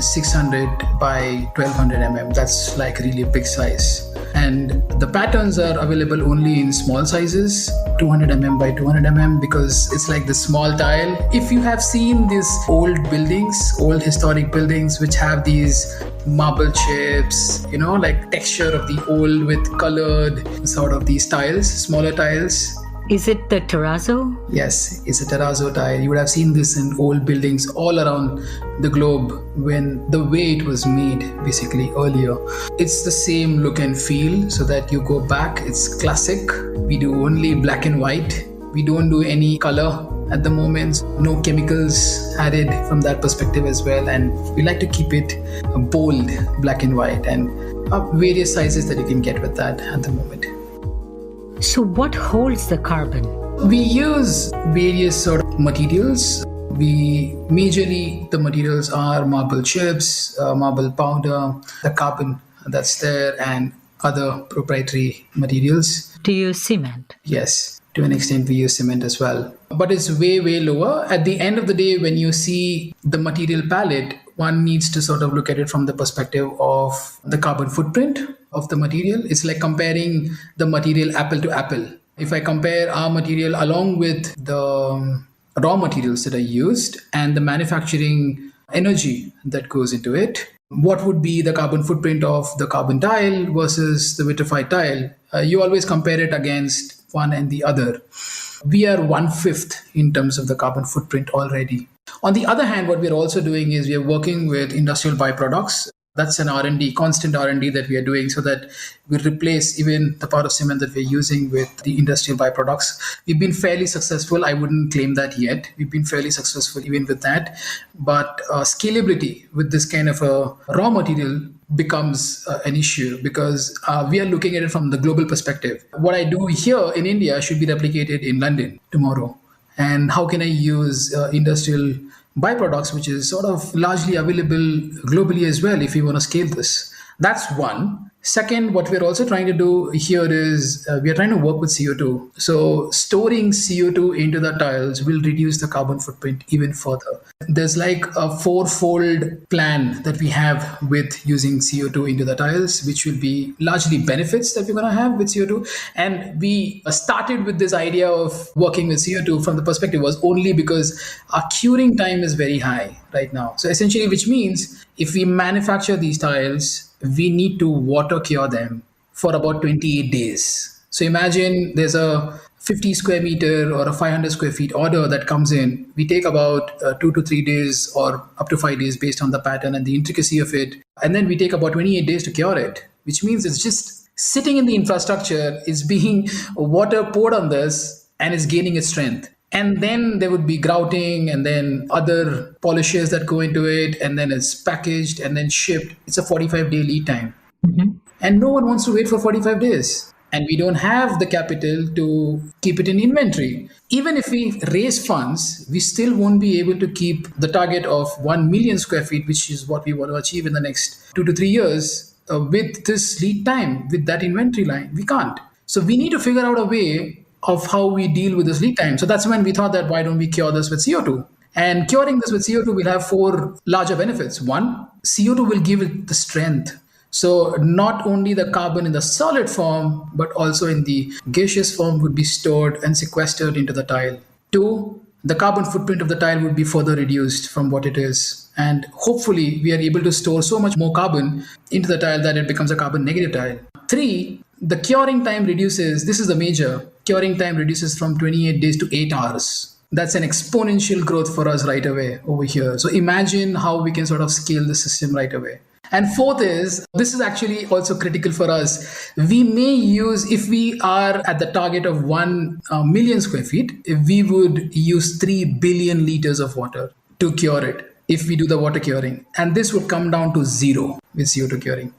600 by 1200 mm. That's like really a big size. And the patterns are available only in small sizes, 200 mm by 200 mm, because it's like the small tile. If you have seen these old buildings, old historic buildings, which have these marble chips, like texture of the old with colored sort of these tiles, smaller tiles. Is it the terrazzo? Yes, it's a terrazzo tile. You would have seen this in old buildings all around the globe when the way it was made basically earlier. It's the same look and feel, so that you go back, it's classic. We do only black and white. We don't do any color at the moment. No chemicals added from that perspective as well. And we like to keep it bold, black and white, and various sizes that you can get with that at the moment. So what holds the carbon? We use various sort of materials. Majorly the materials are marble chips, marble powder, the carbon that's there, and other proprietary materials. Do you use cement? Yes, to an extent we use cement as well. But it's way, way lower. At the end of the day, when you see the material palette, one needs to sort of look at it from the perspective of the carbon footprint of the material. It's like comparing the material apple to apple. If I compare our material along with the raw materials that are used and the manufacturing energy that goes into it, what would be the carbon footprint of the carbon tile versus the vitrified tile? You always compare it against one and the other. We are 1/5 in terms of the carbon footprint already. On the other hand, what we're also doing is we are working with industrial byproducts. That's an R&D, constant R&D that we are doing so that we replace even the part of cement that we're using with the industrial byproducts. We've been fairly successful. I wouldn't claim that yet. We've been fairly successful even with that. But scalability with this kind of a raw material becomes an issue because we are looking at it from the global perspective. What I do here in India should be replicated in London tomorrow. And how can I use industrial byproducts, which is sort of largely available globally as well, if we want to scale this? That's one. Second, what we're also trying to do here is we are trying to work with CO2. So storing CO2 into the tiles will reduce the carbon footprint even further. There's like a fourfold plan that we have with using CO2 into the tiles, which will be largely benefits that we're going to have with CO2. And we started with this idea of working with CO2 from the perspective was only because our curing time is very high right now. So essentially, which means if we manufacture these tiles, we need to water cure them for about 28 days. So imagine there's a 50 square meter or a 500 square feet order that comes in. We take about 2 to 3 days or up to 5 days based on the pattern and the intricacy of it. And then we take about 28 days to cure it, which means it's just sitting in the infrastructure, it's being water poured on this and it's gaining its strength. And then there would be grouting and then other polishes that go into it. And then it's packaged and then shipped. It's a 45-day lead time. Mm-hmm. And no one wants to wait for 45 days. And we don't have the capital to keep it in inventory. Even if we raise funds, we still won't be able to keep the target of 1 million square feet, which is what we want to achieve in the next 2 to 3 years with this lead time, with that inventory line. We can't. So we need to figure out a way of how we deal with this lead time. So that's when we thought that why don't we cure this with CO2? And curing this with CO2 will have 4 larger benefits. One, CO2 will give it the strength. So not only the carbon in the solid form, but also in the gaseous form would be stored and sequestered into the tile. 2, the carbon footprint of the tile would be further reduced from what it is. And hopefully we are able to store so much more carbon into the tile that it becomes a carbon negative tile. 3, the curing time reduces. This is the major. Curing time reduces from 28 days to 8 hours. That's an exponential growth for us right away over here. So imagine how we can sort of scale the system right away. And 4th is, this is actually also critical for us. We may use, if we are at the target of 1 million square feet, we would use 3 billion liters of water to cure it if we do the water curing. And this would come down to 0 with CO2 curing.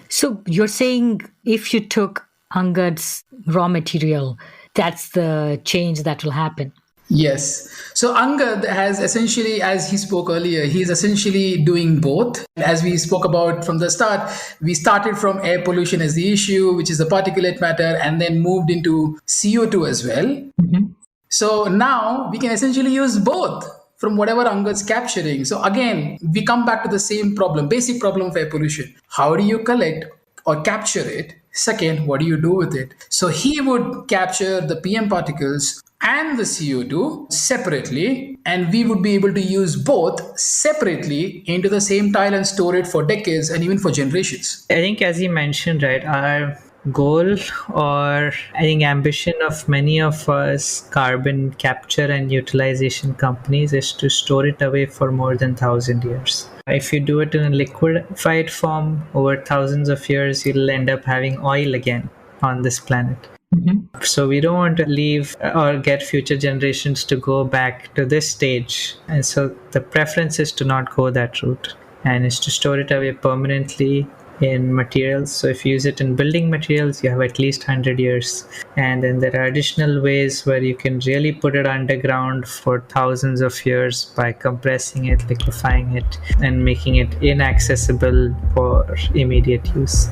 So you're saying if you took Angad's raw material, that's the change that will happen? Yes. So Angad has essentially, as he spoke earlier, he's essentially doing both. As we spoke about from the start, we started from air pollution as the issue, which is the particulate matter, and then moved into CO2 as well. Mm-hmm. So now we can essentially use both from whatever Angad's capturing. So again, we come back to the same problem, basic problem of air pollution. How do you collect or capture it? Second, what do you do with it? So he would capture the PM particles and the CO2 separately, and we would be able to use both separately into the same tile and store it for decades and even for generations. I think, as you mentioned, right, our goal or I think ambition of many of us carbon capture and utilization companies is to store it away for more than 1,000 years. If you do it in a liquefied form over thousands of years, you'll end up having oil again on this planet. Mm-hmm. So we don't want to leave or get future generations to go back to this stage. And so the preference is to not go that route and is to store it away permanently in materials. So if you use it in building materials, you have at least 100 years. And then there are additional ways where you can really put it underground for thousands of years by compressing it, liquefying it, and making it inaccessible for immediate use.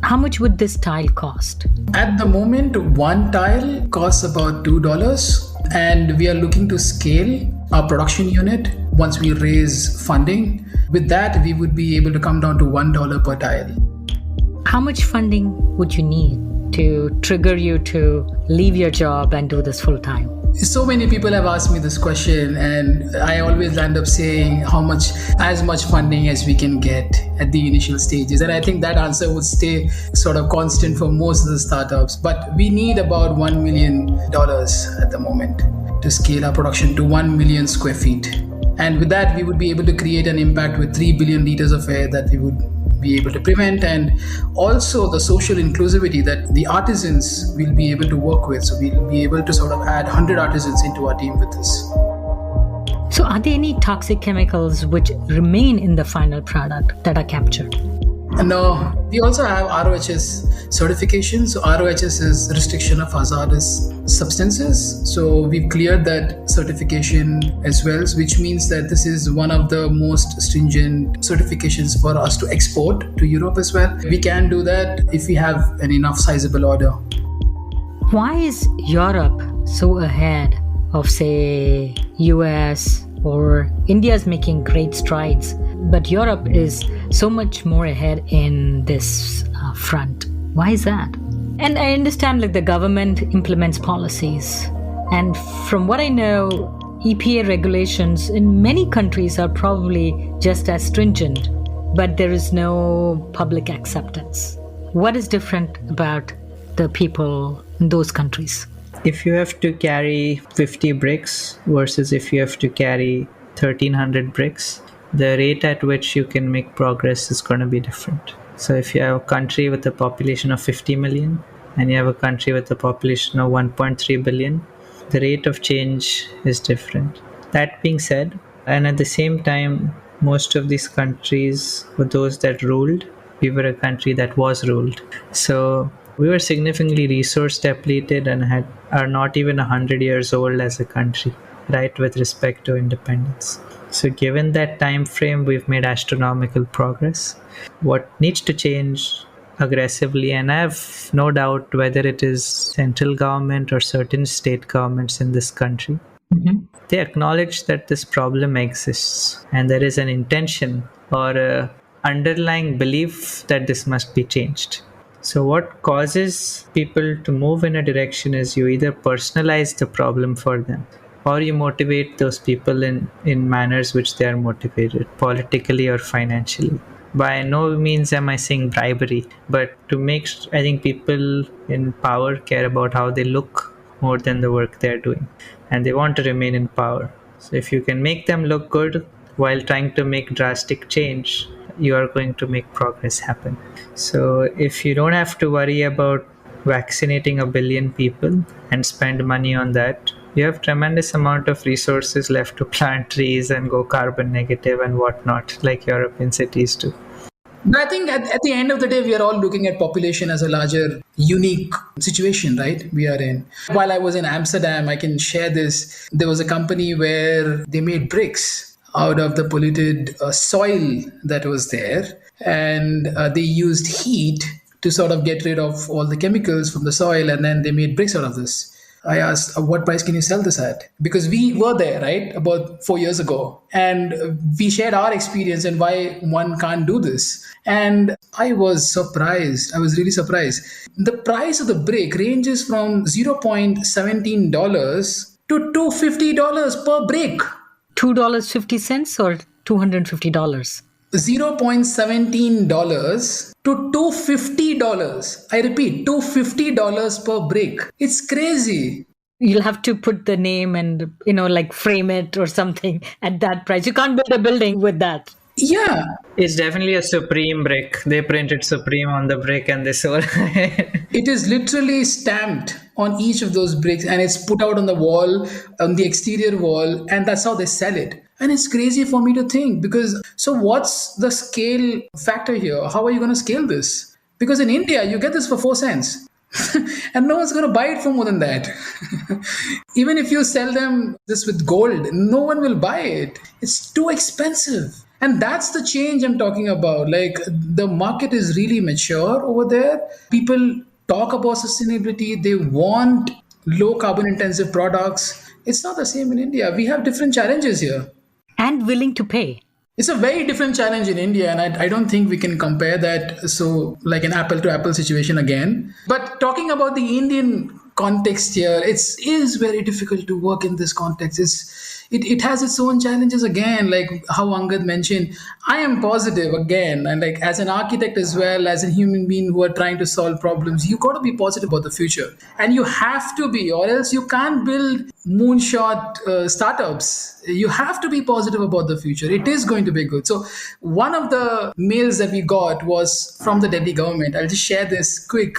How much would this tile cost? At the moment, one tile costs about $2, and we are looking to scale our production unit once we raise funding. With that, we would be able to come down to $1 per tile. How much funding would you need to trigger you to leave your job and do this full time? So many people have asked me this question, and I always end up saying as much funding as we can get at the initial stages. And I think that answer would stay sort of constant for most of the startups. But we need about $1 million at the moment to scale our production to 1 million square feet. And with that, we would be able to create an impact with 3 billion liters of air that we would be able to prevent, and also the social inclusivity that the artisans will be able to work with. So we'll be able to sort of add 100 artisans into our team with this. So, are there any toxic chemicals which remain in the final product that are captured? And we also have ROHS certification. So ROHS is restriction of hazardous substances. So we've cleared that certification as well, which means that this is one of the most stringent certifications for us to export to Europe as well. We can do that if we have an enough sizable order. Why is Europe so ahead of, say, US or India is making great strides, but Europe is so much more ahead in this front? Why is that? And I understand like the government implements policies. And from what I know, EPA regulations in many countries are probably just as stringent, but there is no public acceptance. What is different about the people in those countries? If you have to carry 50 bricks versus if you have to carry 1300 bricks, the rate at which you can make progress is going to be different. So if you have a country with a population of 50 million and you have a country with a population of 1.3 billion, the rate of change is different. That being said, and at the same time, most of these countries were those that ruled. We were a country that was ruled. So we were significantly resource depleted and are not even 100 years old as a country, right, with respect to independence. So given that time frame, we've made astronomical progress. What needs to change aggressively, and I have no doubt whether it is central government or certain state governments in this country, they acknowledge that this problem exists and there is an intention or a underlying belief that this must be changed. So what causes people to move in a direction is you either personalize the problem for them or you motivate those people in manners which they are motivated, politically or financially. By no means am I saying bribery, but to make, I think people in power care about how they look more than the work they're doing, and they want to remain in power. So if you can make them look good while trying to make drastic change, you are going to make progress happen. So if you don't have to worry about vaccinating 1 billion people and spend money on that, you have tremendous amount of resources left to plant trees and go carbon negative and whatnot, like European cities do. But I think at the end of the day, we are all looking at population as a larger, unique situation, right? We are in. While I was in Amsterdam, I can share this. There was a company where they made bricks out of the polluted soil that was there. And they used heat to sort of get rid of all the chemicals from the soil. And then they made bricks out of this. I asked, what price can you sell this at? Because we were there, right, about 4 years ago. And we shared our experience and why one can't do this. And I was surprised. I was really surprised. The price of the brick ranges from $0.17 to $250 per brick. $2.50 or $250? $0.17 to $250. I repeat, $250 per brick. It's crazy. You'll have to put the name and, like frame it or something at that price. You can't build a building with that. Yeah. It's definitely a Supreme brick. They printed Supreme on the brick and they sold it. It is literally stamped on each of those bricks and it's put out on the wall, on the exterior wall, and that's how they sell it. And it's crazy for me to think because, so what's the scale factor here? How are you going to scale this? Because in India, you get this for 4 cents. And no one's going to buy it for more than that. Even if you sell them this with gold, no one will buy it. It's too expensive. And that's the change I'm talking about. Like the market is really mature over there. People talk about sustainability. They want low carbon intensive products. It's not the same in India. We have different challenges here. And willing to pay. It's a very different challenge in India, and I don't think we can compare that. So, like an apple to apple situation again. But talking about the Indian context here. It is very difficult to work in this context. It has its own challenges again, like how Angad mentioned. I am positive again, and like as an architect as well as a human being who are trying to solve problems, you got to be positive about the future, and you have to be, or else you can't build moonshot startups. You have to be positive about the future. It is going to be good. So one of the mails that we got was from the Delhi government. I'll just share this quick.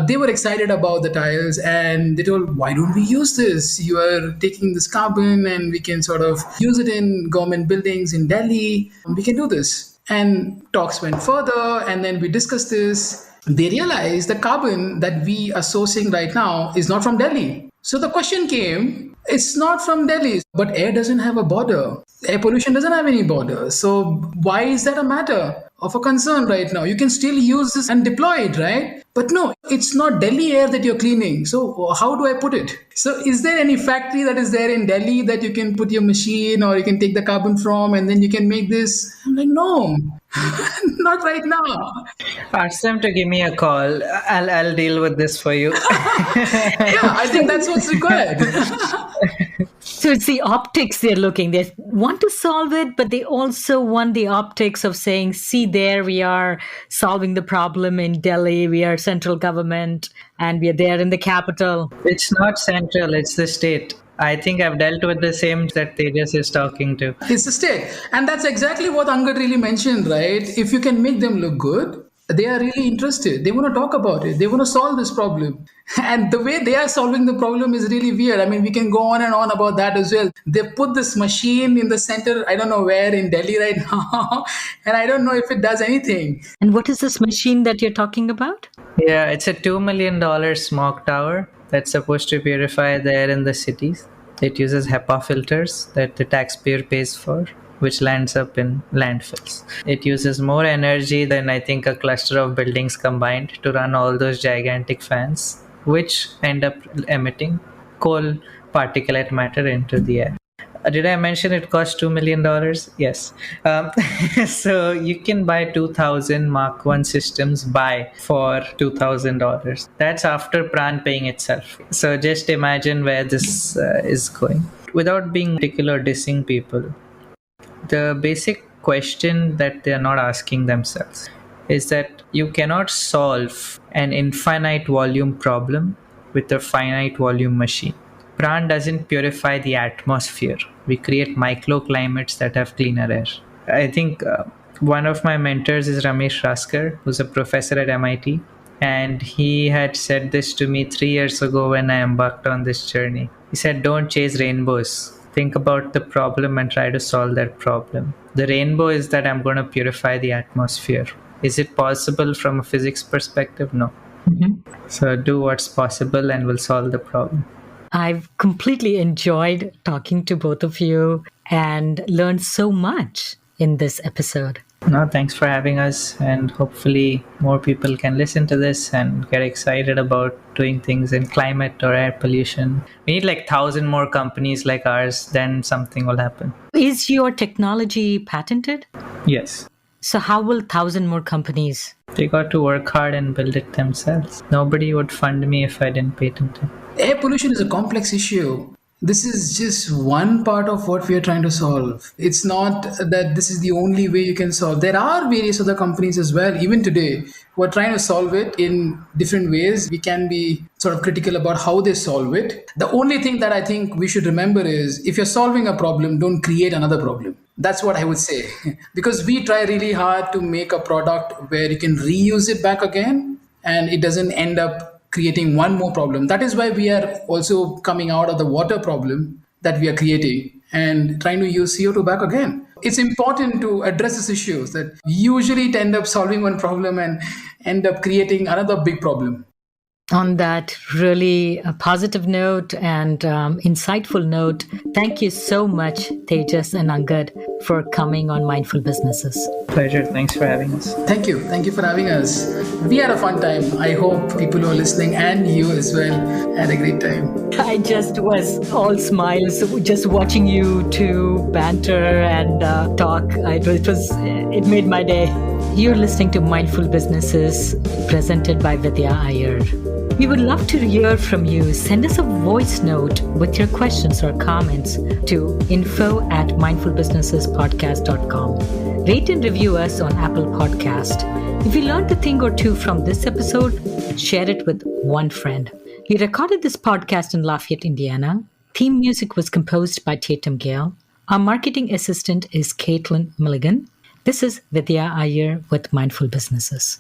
They were excited about the tiles, and they told, why don't we use this? You are taking this carbon and we can sort of use it in government buildings in Delhi. We can do this. And talks went further, and then we discussed this. They realized the carbon that we are sourcing right now is not from Delhi. So the question came, it's not from Delhi, but air doesn't have a border. Air pollution doesn't have any border. So why is that a matter of a concern right now? You can still use this and deploy it, right? But no, it's not Delhi air that you're cleaning. So how do I put it? So is there any factory that is there in Delhi that you can put your machine or you can take the carbon from and then you can make this? I'm like, no, not right now. Ask them to give me a call. I'll deal with this for you. Yeah, I think that's what's required. So it's the optics they're looking. They want to solve it, but they also want the optics of saying, see, there we are solving the problem in Delhi. We are central government and we are there in the capital. It's not central, it's the state. I think I've dealt with the same that Tejas is talking to. It's the state. And that's exactly what Angad really mentioned, right? If you can make them look good, they are really interested. They want to talk about it. They want to solve this problem. And the way they are solving the problem is really weird. I mean, we can go on and on about that as well. They put this machine in the center, I don't know where, in Delhi right now. And I don't know if it does anything. And what is this machine that you're talking about? Yeah, it's a $2 million Smog Tower that's supposed to purify the air in the cities. It uses HEPA filters that the taxpayer pays for, which lands up in landfills. It uses more energy than I think a cluster of buildings combined to run all those gigantic fans, which end up emitting coal particulate matter into the air. Did I mention it costs $2 million? Yes. So you can buy 2,000 Mark I systems for $2,000. That's after Praan paying itself. So just imagine where this is going. Without being particular dissing people, the basic question that they are not asking themselves is that you cannot solve an infinite volume problem with a finite volume machine. Praan doesn't purify the atmosphere. We create microclimates that have cleaner air. I think one of my mentors is Ramesh Raskar, who's a professor at MIT. And he had said this to me 3 years ago when I embarked on this journey. He said, don't chase rainbows. Think about the problem and try to solve that problem. The rainbow is that I'm going to purify the atmosphere. Is it possible from a physics perspective? No. Mm-hmm. So do what's possible and we'll solve the problem. I've completely enjoyed talking to both of you and learned so much in this episode. No, thanks for having us, and hopefully more people can listen to this and get excited about doing things in climate or air pollution. We need like 1,000 more companies like ours, then something will happen. Is your technology patented? Yes. So how will 1,000 more companies? They got to work hard and build it themselves. Nobody would fund me if I didn't patent it. Air pollution is a complex issue. This is just one part of what we are trying to solve. It's not that this is the only way you can solve. There are various other companies as well, even today, who are trying to solve it in different ways. We can be sort of critical about how they solve it. The only thing that I think we should remember is if you're solving a problem, don't create another problem. That's what I would say. Because we try really hard to make a product where you can reuse it back again and it doesn't end up creating one more problem. That is why we are also coming out of the water problem that we are creating and trying to use CO2 back again. It's important to address these issues that usually end up solving one problem and end up creating another big problem. On that really positive note and insightful note, thank you so much, Tejas and Angad, for coming on Mindful Businesses. Pleasure. Thanks for having us. Thank you. Thank you for having us. We had a fun time. I hope people who are listening and you as well had a great time. I just was all smiles just watching you two banter and talk. It made my day. You're listening to Mindful Businesses, presented by Vidya Iyer. We would love to hear from you. Send us a voice note with your questions or comments to info@mindfulbusinessespodcast.com. Rate and review us on Apple Podcast. If you learned a thing or two from this episode, share it with one friend. We recorded this podcast in Lafayette, Indiana. Theme music was composed by Tatum Gale. Our marketing assistant is Caitlin Milligan. This is Vidya Iyer with Mindful Businesses.